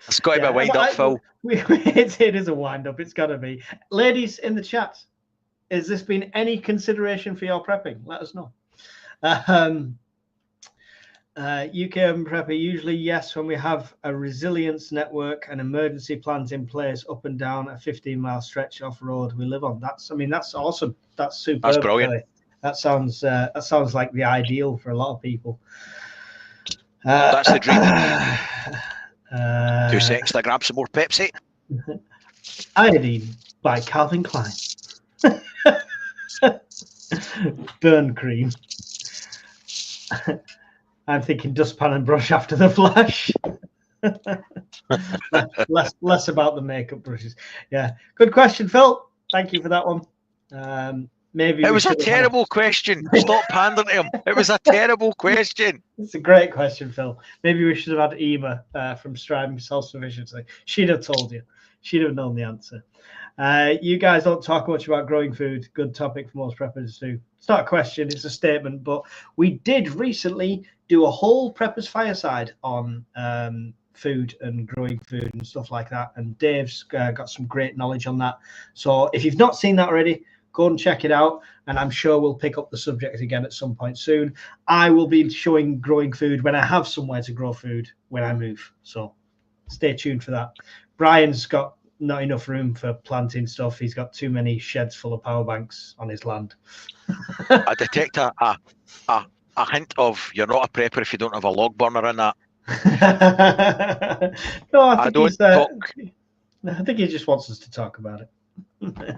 It's got to be a wind-up, Phil. It is a wind-up. It's got to be. Ladies in the chat, has this been any consideration for your prepping? Let us know. UK urban prepper, usually yes, when we have a resilience network and emergency plans in place up and down a 15-mile stretch off road we live on. That's awesome. That's superb. That's brilliant. Really. That sounds like the ideal for a lot of people. That's the dream. 2 seconds to grab some more Pepsi. Iodine by Calvin Klein. Burn cream. I'm thinking dustpan and brush after the flash. less about the makeup brushes. Yeah, good question, Phil. Thank you for that one. Maybe it was a terrible question. Stop pandering to him. It was a terrible question. It's a great question, Phil. Maybe we should have had Ema from Striving for Self-Sufficiency. She'd have told you. She'd have known the answer. You guys don't talk much about growing food. Good topic for most preppers too. It's not a question, it's a statement. But we did recently do a whole preppers fireside on food and growing food and stuff like that. And Dave's got some great knowledge on that. So if you've not seen that already, go and check it out. And I'm sure we'll pick up the subject again at some point soon. I will be showing growing food when I have somewhere to grow food when I move. So stay tuned for that. Brian's got not enough room for planting stuff. He's got too many sheds full of power banks on his land. I detect a hint of you're not a prepper if you don't have a log burner in that. No, I don't talk. I think he just wants us to talk about it.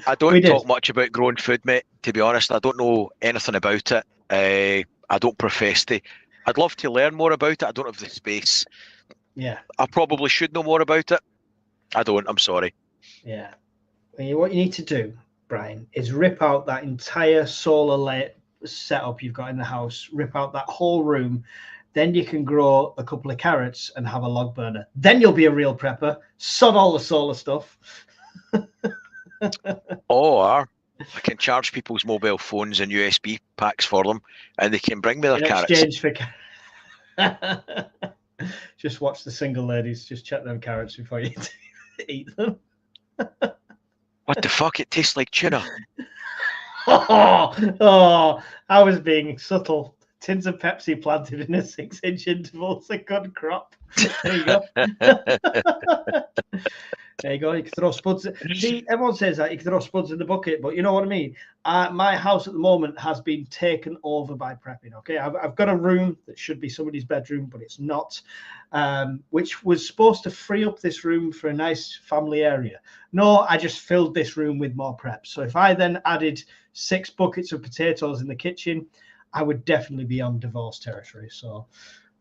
I don't talk much about growing food, mate. To be honest, I don't know anything about it. I don't profess to. I'd love to learn more about it. I don't have the space. Yeah. I probably should know more about it. I don't. I'm sorry. Yeah. What you need to do, Brian, is rip out that entire solar light setup you've got in the house. Rip out that whole room. Then you can grow a couple of carrots and have a log burner. Then you'll be a real prepper. Sod all the solar stuff. Or I can charge people's mobile phones and USB packs for them, and they can bring me their carrots. Exchange for just watch the single ladies. Just check them carrots before you eat them. What the fuck? It tastes like tuna. Oh, I was being subtle. Tins of Pepsi planted in a 6-inch interval. It's a good crop. There you go. There you go. You can throw spuds. See, everyone says that you can throw spuds in the bucket, but you know what I mean? My house at the moment has been taken over by prepping. Okay, I've got a room that should be somebody's bedroom, but it's not, which was supposed to free up this room for a nice family area. No, I just filled this room with more prep. So if I then added 6 buckets of potatoes in the kitchen, I would definitely be on divorce territory. So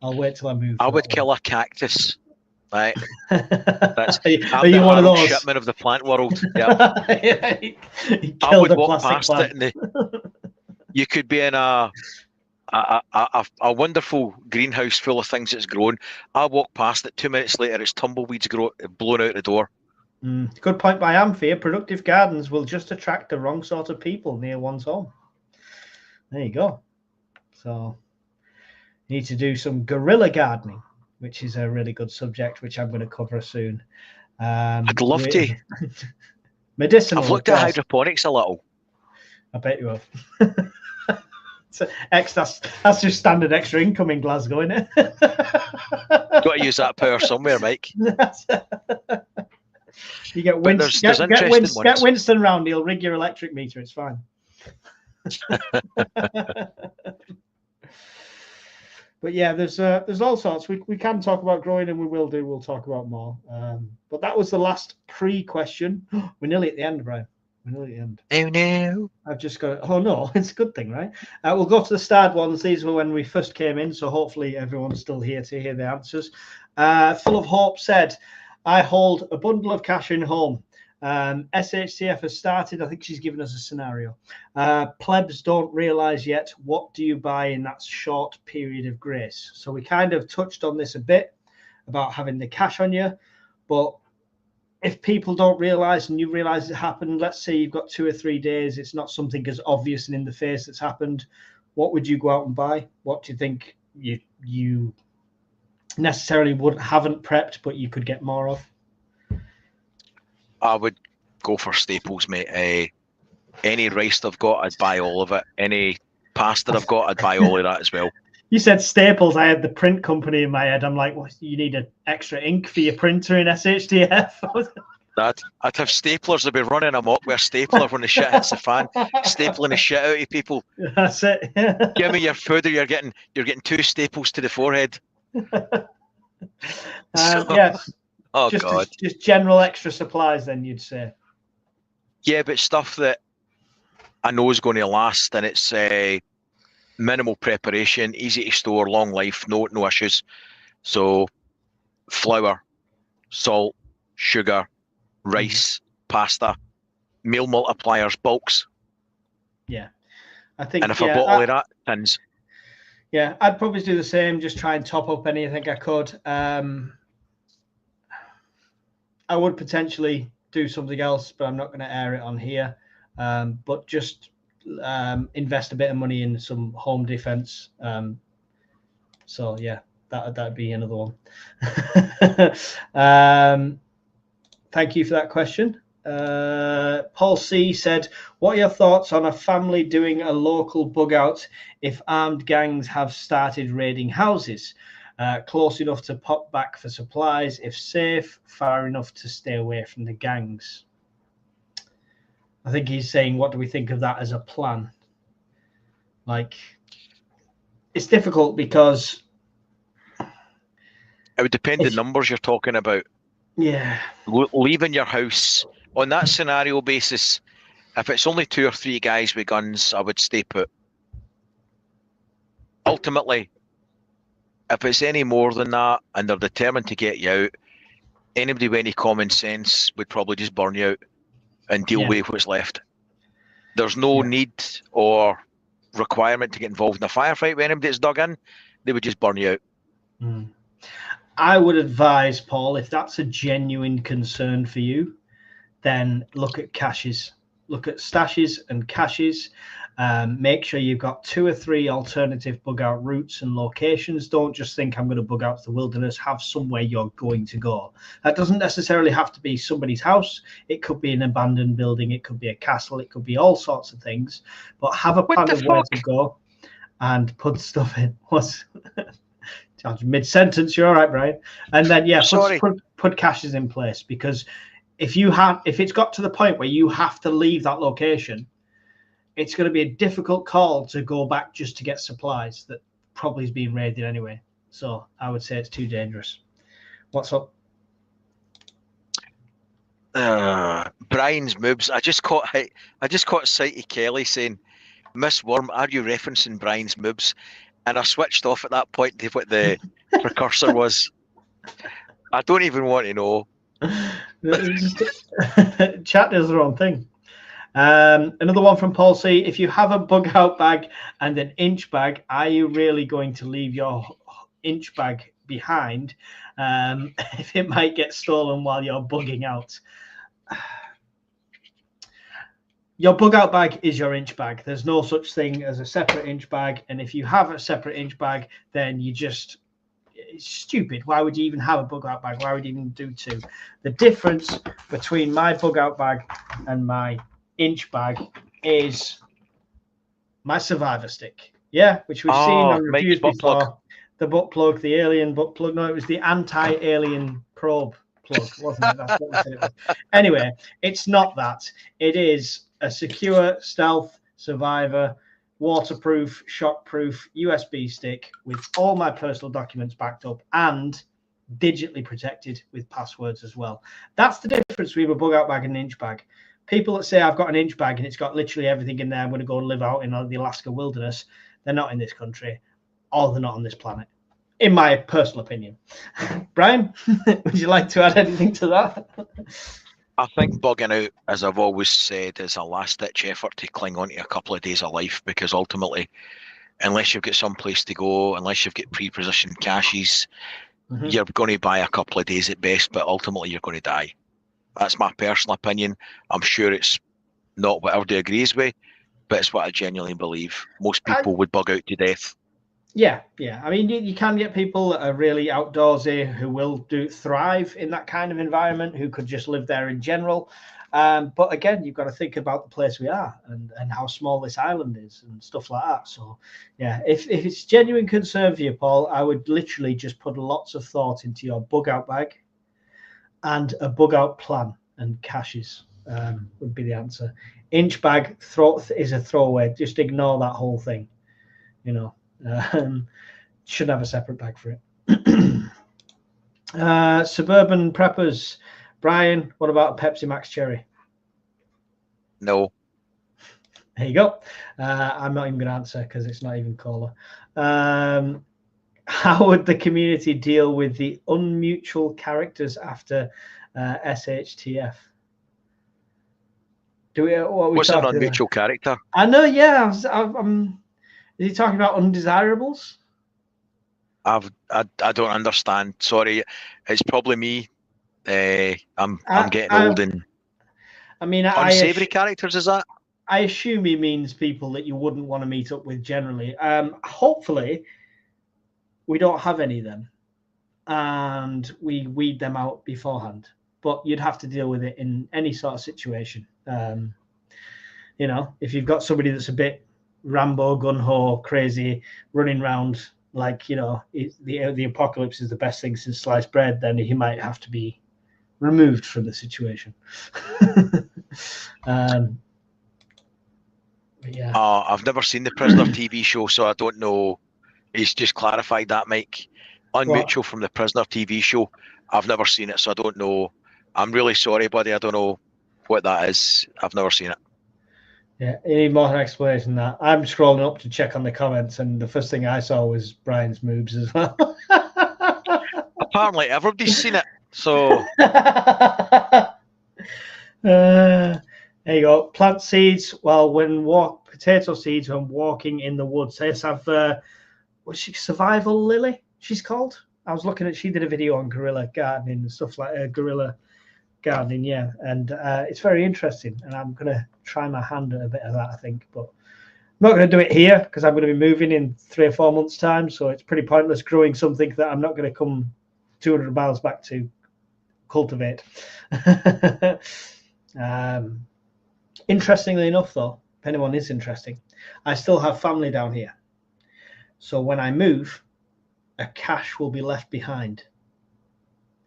I'll wait till I move. I would kill a cactus. Right. Are you one of those? Shipman of the plant world. Yeah. I would walk past it, and you could be in a wonderful greenhouse full of things that's grown. I walk past it. 2 minutes later, it's tumbleweeds blown out the door. Good point by Amphia. Productive gardens will just attract the wrong sort of people near one's home. There you go. So you need to do some guerrilla gardening, which is a really good subject, which I'm going to cover soon. I'd love to. Medicinal. I've looked at hydroponics a little. I bet you have. That's just standard extra income in Glasgow, isn't it? Got to use that power somewhere, Mike. You get Winston round. He'll rig your electric meter. It's fine. But yeah, there's all sorts. We can talk about growing, and we will do. We'll talk about more. But that was the last pre-question. We're nearly at the end, Brian. We're nearly at the end. Oh no! I've just got. Oh no, it's a good thing, right? We'll go to the starred ones. These were when we first came in, so hopefully everyone's still here to hear the answers. Full of Hope said, "I hold a bundle of cash in home. SHTF has started. I think she's given us a scenario. Plebs don't realize yet. What do you buy in that short period of grace?" So we kind of touched on this a bit about having the cash on you. But if people don't realize and you realize it happened, let's say you've got 2 or 3 days, it's not something as obvious and in the face that's happened. What would you go out and buy? What do you think you necessarily haven't prepped, but you could get more of? I would go for staples, mate. Any rice I've got, I'd buy all of it. Any pasta I've got, I'd buy all of that as well. You said staples. I had the print company in my head. I'm like, well, you need an extra ink for your printer in SHTF. I'd have staplers. I'd be running amok with a stapler when the shit hits the fan, stapling the shit out of people. That's it. Give me your food, or you're getting 2 staples to the forehead. Yes. Oh God! Just general extra supplies, then you'd say. Yeah, but stuff that I know is going to last, and it's minimal preparation, easy to store, long life, no issues. So, flour, salt, sugar, rice, pasta, meal multipliers, bulks. Yeah, I think. And if I bought all of that, tins. Yeah, I'd probably do the same. Just try and top up anything I could. I would potentially do something else, but I'm not going to air it on here. But just invest a bit of money in some home defense. So yeah, that'd be another one. Thank you for that question. Paul C said, what are your thoughts on a family doing a local bug out if armed gangs have started raiding houses? Close enough to pop back for supplies, if safe, far enough to stay away from the gangs. I think he's saying, what do we think of that as a plan? Like, it's difficult because it would depend the numbers you're talking about. Yeah. Leaving your house on that scenario basis, if it's only 2 or 3 guys with guns, I would stay put. Ultimately, if it's any more than that and they're determined to get you out, anybody with any common sense would probably just burn you out and deal with what's left. There's no need or requirement to get involved in a firefight with anybody that's dug in. They would just burn you out. I would advise, Paul, if that's a genuine concern for you, then look at caches. Look at stashes and caches. Make sure you've got 2 or 3 alternative bug out routes and locations. Don't just think I'm going to bug out to the wilderness. Have somewhere you're going to go. That doesn't necessarily have to be somebody's house. It could be an abandoned building. It could be a castle. It could be all sorts of things. But have a plan of where to go and put stuff in. Mid-sentence, you're all right, Brian. And then put caches in place, because if it's got to the point where you have to leave that location, it's going to be a difficult call to go back just to get supplies that probably is being raided anyway. So I would say it's too dangerous. What's up? Brian's moves. I just caught sight of Kelly saying, "Miss Worm, are you referencing Brian's moves?" And I switched off at that point to what the precursor was. I don't even want to know. Chat does the wrong thing. Another one from Paul C. If you have a bug out bag and an inch bag, are you really going to leave your inch bag behind if it might get stolen while you're bugging out? Your bug out bag is your inch bag. There's no such thing as a separate inch bag. And if you have a separate inch bag, then it's stupid. Why would you even have a bug out bag? Why would you even do 2? The difference between my bug out bag and my inch bag is my survivor stick. Yeah, which we've seen on reviews before. The butt plug, the alien butt plug. No, it was the anti-alien probe plug, wasn't it? That's what we said it was. Anyway, it's not that. It is a secure stealth survivor, waterproof, shockproof USB stick with all my personal documents backed up and digitally protected with passwords as well. That's the difference between a bug out bag and an inch bag. People that say I've got an inch bag and it's got literally everything in there, I'm going to go and live out in the Alaska wilderness, they're not in this country, or they're not on this planet, in my personal opinion. Brian, would you like to add anything to that? I think bugging out, as I've always said, is a last-ditch effort to cling on to a couple of days of life, because ultimately, unless you've got some place to go, unless you've got pre-positioned caches, you're going to buy a couple of days at best, but ultimately you're going to die. That's my personal opinion. I'm sure it's not what everybody agrees with, but it's what I genuinely believe. Most people would bug out to death. Yeah. I mean, you can get people that are really outdoorsy who will thrive in that kind of environment, who could just live there in general. But again, you've got to think about the place we are and how small this island is and stuff like that. So, yeah, if it's genuine concern for you, Paul, I would literally just put lots of thought into your bug out bag and a bug out plan, and caches would be the answer. Inch bag is a throwaway. Just ignore that whole thing. Should have a separate bag for it. Suburban preppers. Brian, what about a Pepsi Max Cherry? No. There you go. I'm not even going to answer because it's not even cola. How would the community deal with the unmutual characters after SHTF? What's an unmutual character? I know, yeah. Is he talking about undesirables? I don't understand. Sorry, it's probably me. I'm getting old and I mean, Unsavoury characters, is that? I assume he means people that you wouldn't want to meet up with generally. Hopefully, we don't have any of them, and we weed them out beforehand. But you'd have to deal with it in any sort of situation. You know, if you've got somebody that's a bit Rambo, gun-ho, crazy, running around like, you know, the apocalypse is the best thing since sliced bread, then he might have to be removed from the situation. Yeah. I've never seen the Prisoner TV show, so I don't know. He's just clarified that, Mike. Unmutual from the Prisoner TV show. I've never seen it, so I don't know. I'm really sorry, buddy. I don't know what that is. I've never seen it. Yeah, you need more explanation than that. I'm scrolling up to check on the comments, and the first thing I saw was Brian's moves as well. Apparently, everybody's seen it. So there you go. Plant seeds. Well, potato seeds when walking in the woods. Let's have what's she? Survival Lily. She's called. I was looking at. She did a video on guerrilla gardening and stuff like guerrilla gardening. Yeah, and it's very interesting. And I'm gonna try my hand at a bit of that, I think, but I'm not going to do it here because I'm going to be moving in 3 or 4 months' time. So it's pretty pointless growing something that I'm not going to come 200 miles back to cultivate. Interestingly enough, though, if anyone is interesting, I still have family down here. So when I move, a cache will be left behind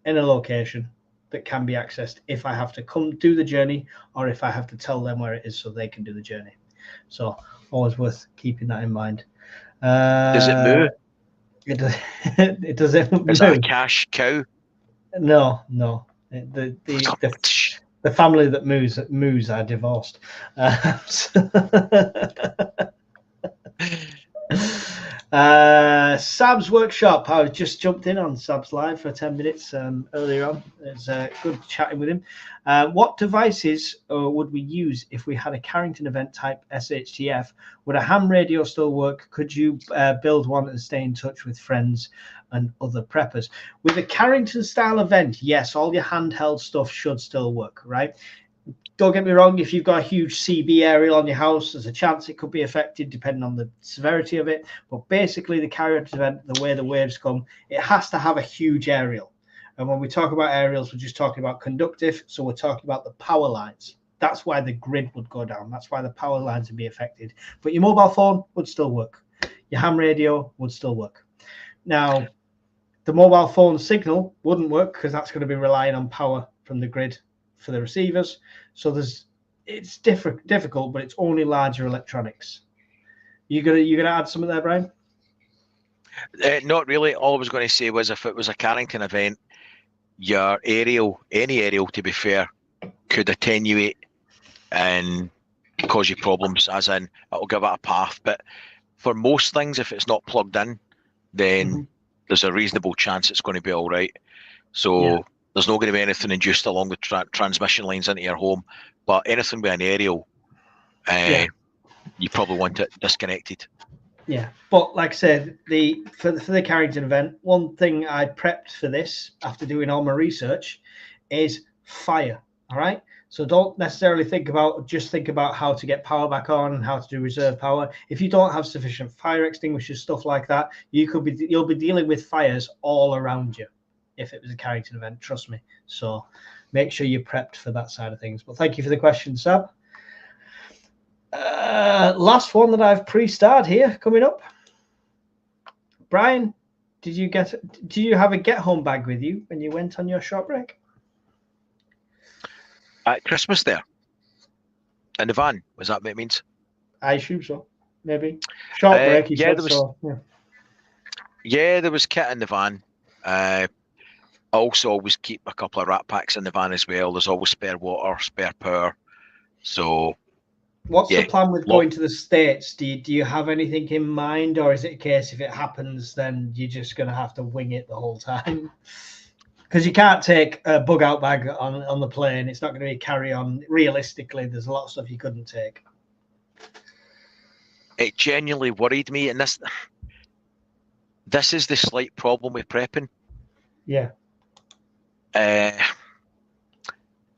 in a location that can be accessed if I have to come do the journey or if I have to tell them where it is so they can do the journey. So always worth keeping that in mind. does it moo? It doesn't. Is that a cash cow? No. The family that moos are divorced. Sab's workshop. I just jumped in on Sab's live for 10 minutes earlier on. It's good chatting with him. What devices would we use if we had a Carrington event type SHTF? Would a ham radio still work? Could you build one and stay in touch with friends and other preppers? With a Carrington style event, yes, all your handheld stuff should still work, right? Don't get me wrong, if you've got a huge CB aerial on your house, there's a chance it could be affected depending on the severity of it. But basically, the Carrington event, the way the waves come, it has to have a huge aerial. And when we talk about aerials, we're just talking about conductive. So we're talking about the power lines. That's why the grid would go down. That's why the power lines would be affected. But your mobile phone would still work. Your ham radio would still work. Now, the mobile phone signal wouldn't work because that's going to be relying on power from the grid for the receivers. So it's difficult, but it's only larger electronics. You gonna add something there, Brian? Not really. All I was going to say was if it was a Carrington event, your aerial, any aerial to be fair, could attenuate and cause you problems, as in it'll give it a path. But for most things, if it's not plugged in, then there's a reasonable chance it's going to be all right. So there's not going to be anything induced along the transmission lines into your home, but anything with an aerial, you probably want it disconnected. Yeah, but like I said, for the Carrington event, one thing I prepped for this after doing all my research is fire. All right, so don't necessarily think about how to get power back on and how to do reserve power. If you don't have sufficient fire extinguishers, stuff like that, you'll be dealing with fires all around you. If it was a Carrington event, trust me. So make sure you're prepped for that side of things. But thank you for the question, Sab. Last one that I've pre-starred here coming up. Brian, do you have a get-home bag with you when you went on your short break? At Christmas there? In the van? Was that what it means? I assume so. Maybe. Short break, there was kit in the van. I also always keep a couple of rat packs in the van as well. There's always spare water, spare power. So, what's the plan with going to the States? Do you have anything in mind, or is it a case if it happens, then you're just going to have to wing it the whole time? Because you can't take a Bugout bag on the plane. It's not going to be carry-on. Realistically, there's a lot of stuff you couldn't take. It genuinely worried me, and this is the slight problem with prepping. Yeah.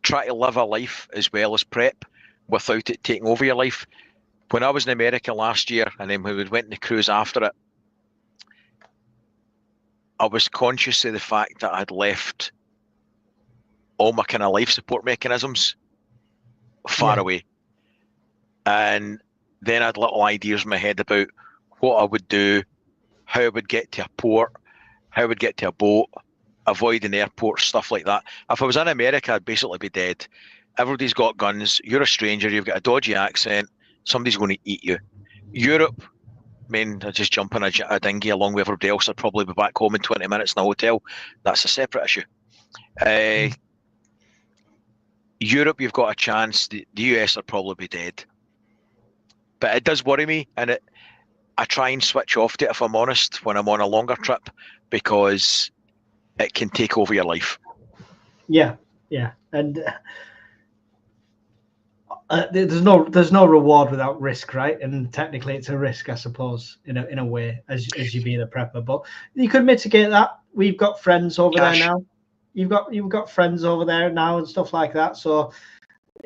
try to live a life as well as prep without it taking over your life. When I was in America last year, and then when we went on the cruise after it, I was conscious of the fact that I'd left all my kind of life support mechanisms far away. And then I had little ideas in my head about what I would do, how I would get to a port, how I would get to a boat, avoiding airports, stuff like that. If I was in America, I'd basically be dead. Everybody's got guns. You're a stranger. You've got a dodgy accent. Somebody's going to eat you. Europe, I mean, I just jump in a dinghy along with everybody else. I'd probably be back home in 20 minutes in a hotel. That's a separate issue. Europe, you've got a chance. The US would probably be dead. But it does worry me, and I try and switch off to it, if I'm honest, when I'm on a longer trip, because it can take over your life. Yeah, and there's no reward without risk, right? And technically, it's a risk, I suppose, in a way, as you being a prepper. But you could mitigate that. We've got friends over there now. You've got friends over there now and stuff like that. So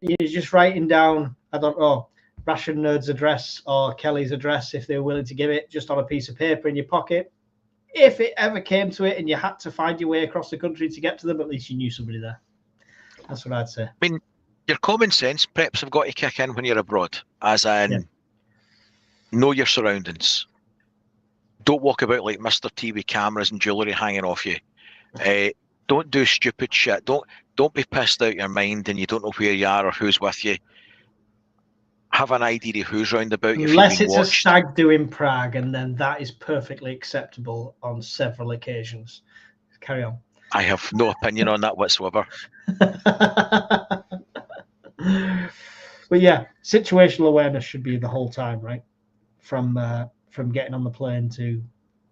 you're just writing down, I don't know, Ration Nerd's address or Kelly's address, if they're willing to give it, just on a piece of paper in your pocket. If it ever came to it and you had to find your way across the country to get to them, at least you knew somebody there. That's what I'd say. I mean, your common sense preps have got to kick in when you're abroad, as in know your surroundings. Don't walk about like Mr. T with cameras and jewellery hanging off you. Don't do stupid shit. Don't be pissed out your mind and you don't know where you are or who's with you. Have an idea of who's round about you. Unless it's watched. A stag do in Prague, and then that is perfectly acceptable on several occasions. Carry on. I have no opinion on that whatsoever. But yeah, situational awareness should be the whole time, right? From getting on the plane to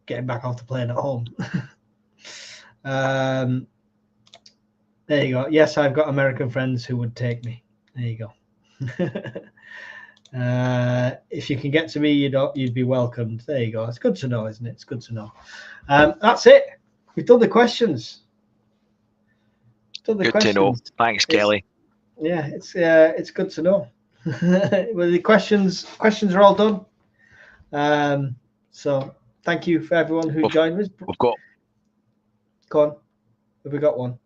getting back off the plane at home. There you go. Yes, I've got American friends who would take me. There you go. If you can get to me, you'd be welcomed. There you go. It's good to know, isn't it? It's good to know. That's it. We've done the questions. Good to know. Thanks, Kelly. Yeah, it's good to know. Well, the questions are all done. So thank you for everyone who joined us. We've got. Go on. Have we got one?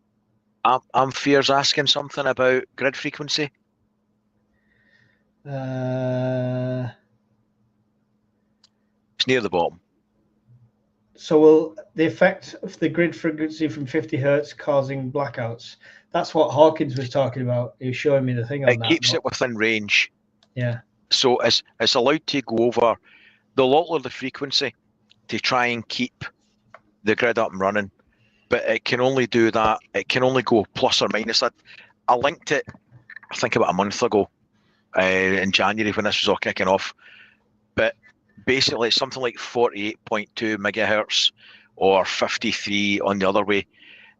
Fear's asking something about grid frequency. It's near the bottom. So will the effect of the grid frequency from 50 hertz causing blackouts? That's what Hawkins was talking about. He was showing me the thing on that. It keeps it within range. Yeah. So it's allowed to go over. They'll alter the frequency to try and keep the grid up and running, but it can only do that. It can only go plus or minus. I linked it, I think, about a month ago in January when this was all kicking off. But basically, it's something like 48.2 megahertz or 53 on the other way.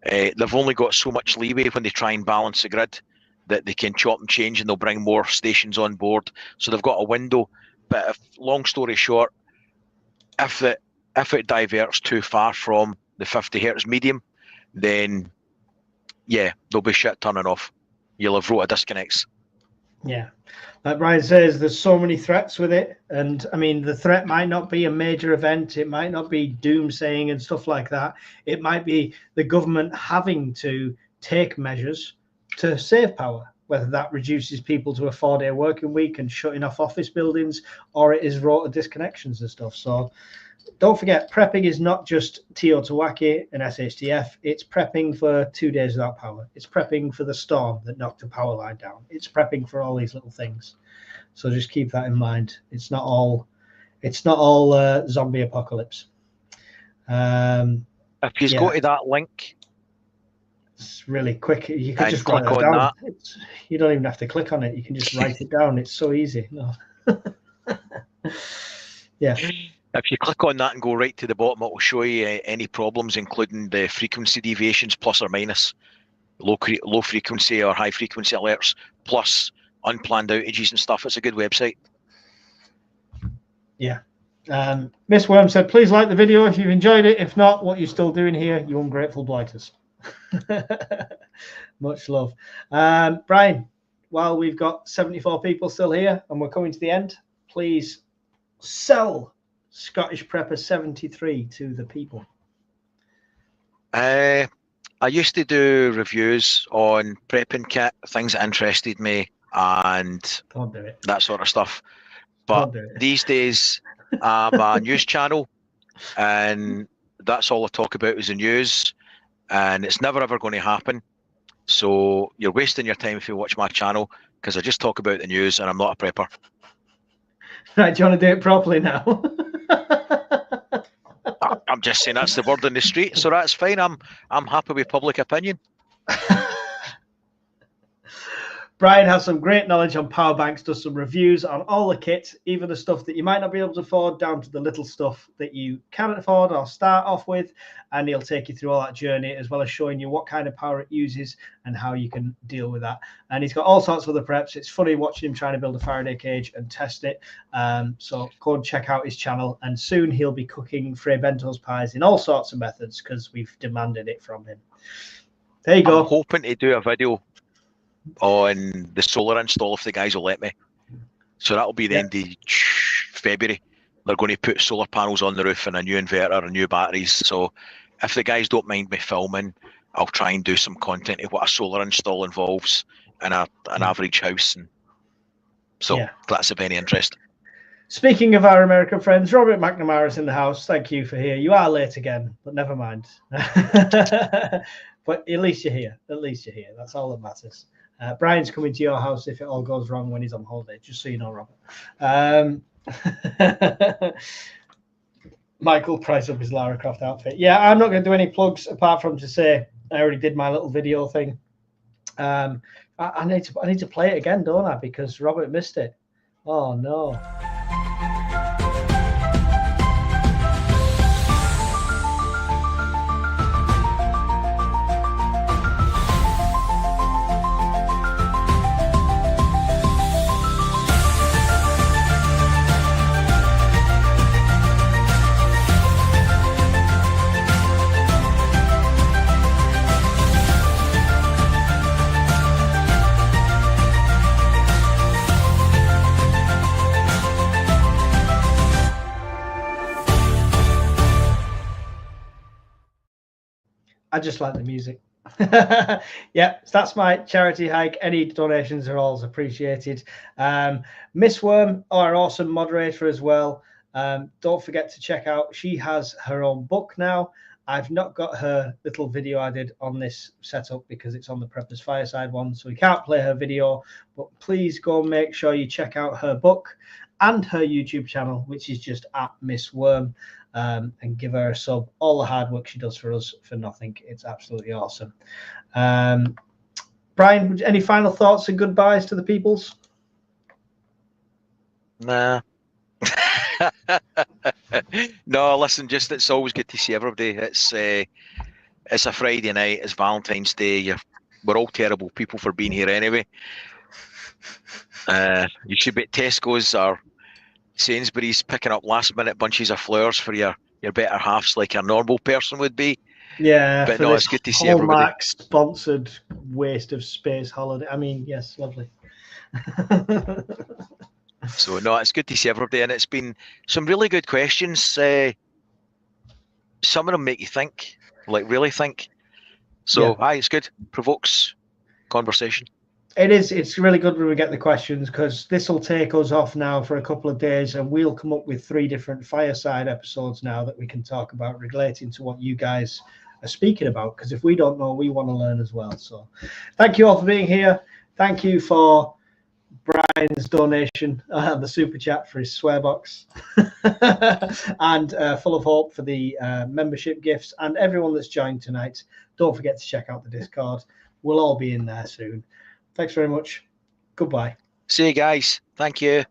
They've only got so much leeway when they try and balance the grid that they can chop and change, and they'll bring more stations on board. So they've got a window. But long story short, if it diverts too far from the 50 hertz medium, then yeah, there'll be shit turning off. You'll have rota disconnects. Yeah, like Brian says, there's so many threats with it, and I mean, the threat might not be a major event. It might not be doomsaying and stuff like that. It might be the government having to take measures to save power, whether that reduces people to a 4-day working week and shutting off office buildings, or it is rota disconnections and stuff. So don't forget, prepping is not just Teotihuacan and SHTF. It's prepping for 2 days without power. It's prepping for the storm that knocked the power line down. It's prepping for all these little things. So just keep that in mind. It's not all zombie apocalypse. If you go to that link, it's really quick. You can just write it down. You don't even have to click on it. You can just write it down. It's so easy. No. Yeah. If you click on that and go right to the bottom, it will show you any problems, including the frequency deviations, plus or minus, low frequency or high frequency alerts, plus unplanned outages and stuff. It's a good website. Yeah. Miss Worm said, please like the video if you've enjoyed it. If not, what you're still doing here, you ungrateful blighters. Much love. Brian, while we've got 74 people still here and we're coming to the end, please sell Scottish Prepper 73 to the people. I used to do reviews on prepping kit, things that interested me, and Don't do it. that sort of stuff. But these days, I'm a news channel, and that's all I talk about is the news, and it's never ever going to happen. So you're wasting your time if you watch my channel, because I just talk about the news, and I'm not a prepper. Right, do you want to do it properly now? I'm just saying that's the word on the street, so that's fine. I'm happy with public opinion. Brian has some great knowledge on power banks, does some reviews on all the kit, even the stuff that you might not be able to afford, down to the little stuff that you can afford or start off with, and he'll take you through all that journey, as well as showing you what kind of power it uses and how you can deal with that. And he's got all sorts of other preps. It's funny watching him trying to build a Faraday cage and test it. So go and check out his channel, and soon he'll be cooking Fray Bento's pies in all sorts of methods because we've demanded it from him. There you go. I'm hoping to do a video on the solar install if the guys will let me. So that'll be the end of February. They're going to put solar panels on the roof and a new inverter and new batteries. So if the guys don't mind me filming, I'll try and do some content of what a solar install involves in an average house. And so that's of any interest. Speaking of our American friends, Robert McNamara's in the house. Thank you for here. You are late again, but never mind. But at least you're here. At least you're here. That's all that matters. Brian's coming to your house if it all goes wrong when he's on holiday, just so you know, Robert. Michael price up his Lara Croft outfit. Yeah, I'm not going to do any plugs apart from to say I already did my little video thing. I need to play it again, don't I? Because Robert missed it. Oh no. I just like the music. Yeah, that's my charity hike. Any donations are always appreciated. Miss Worm, our awesome moderator as well. Don't forget to check out, she has her own book now. I've not got her little video I did on this setup because it's on the Preppers Fireside one, so we can't play her video, but please go and make sure you check out her book and her YouTube channel, which is just at Miss Worm. And give her a sub. All the hard work she does for us for nothing. It's absolutely awesome. Brian, any final thoughts and goodbyes to the peoples? Nah. No, listen, just it's always good to see everybody. It's a Friday night, it's Valentine's Day. We're all terrible people for being here anyway. You should be at Tesco's or Sainsbury's picking up last minute bunches of flowers for your better halves like a normal person would be. Yeah, but no, it's good to see everybody. Hallmark sponsored waste of space holiday. I mean, yes, lovely. So no, it's good to see everybody, and it's been some really good questions. Some of them make you think, like really think. So aye, it's good. Provokes conversation. It is. It's really good when we get the questions, because this will take us off now for a couple of days, and we'll come up with 3 different fireside episodes now that we can talk about relating to what you guys are speaking about. Because if we don't know, we want to learn as well. So thank you all for being here. Thank you for Brian's donation, the super chat for his swear box, and Full of Hope for the membership gifts, and everyone that's joined tonight. Don't forget to check out the Discord. We'll all be in there soon. Thanks very much. Goodbye. See you guys. Thank you.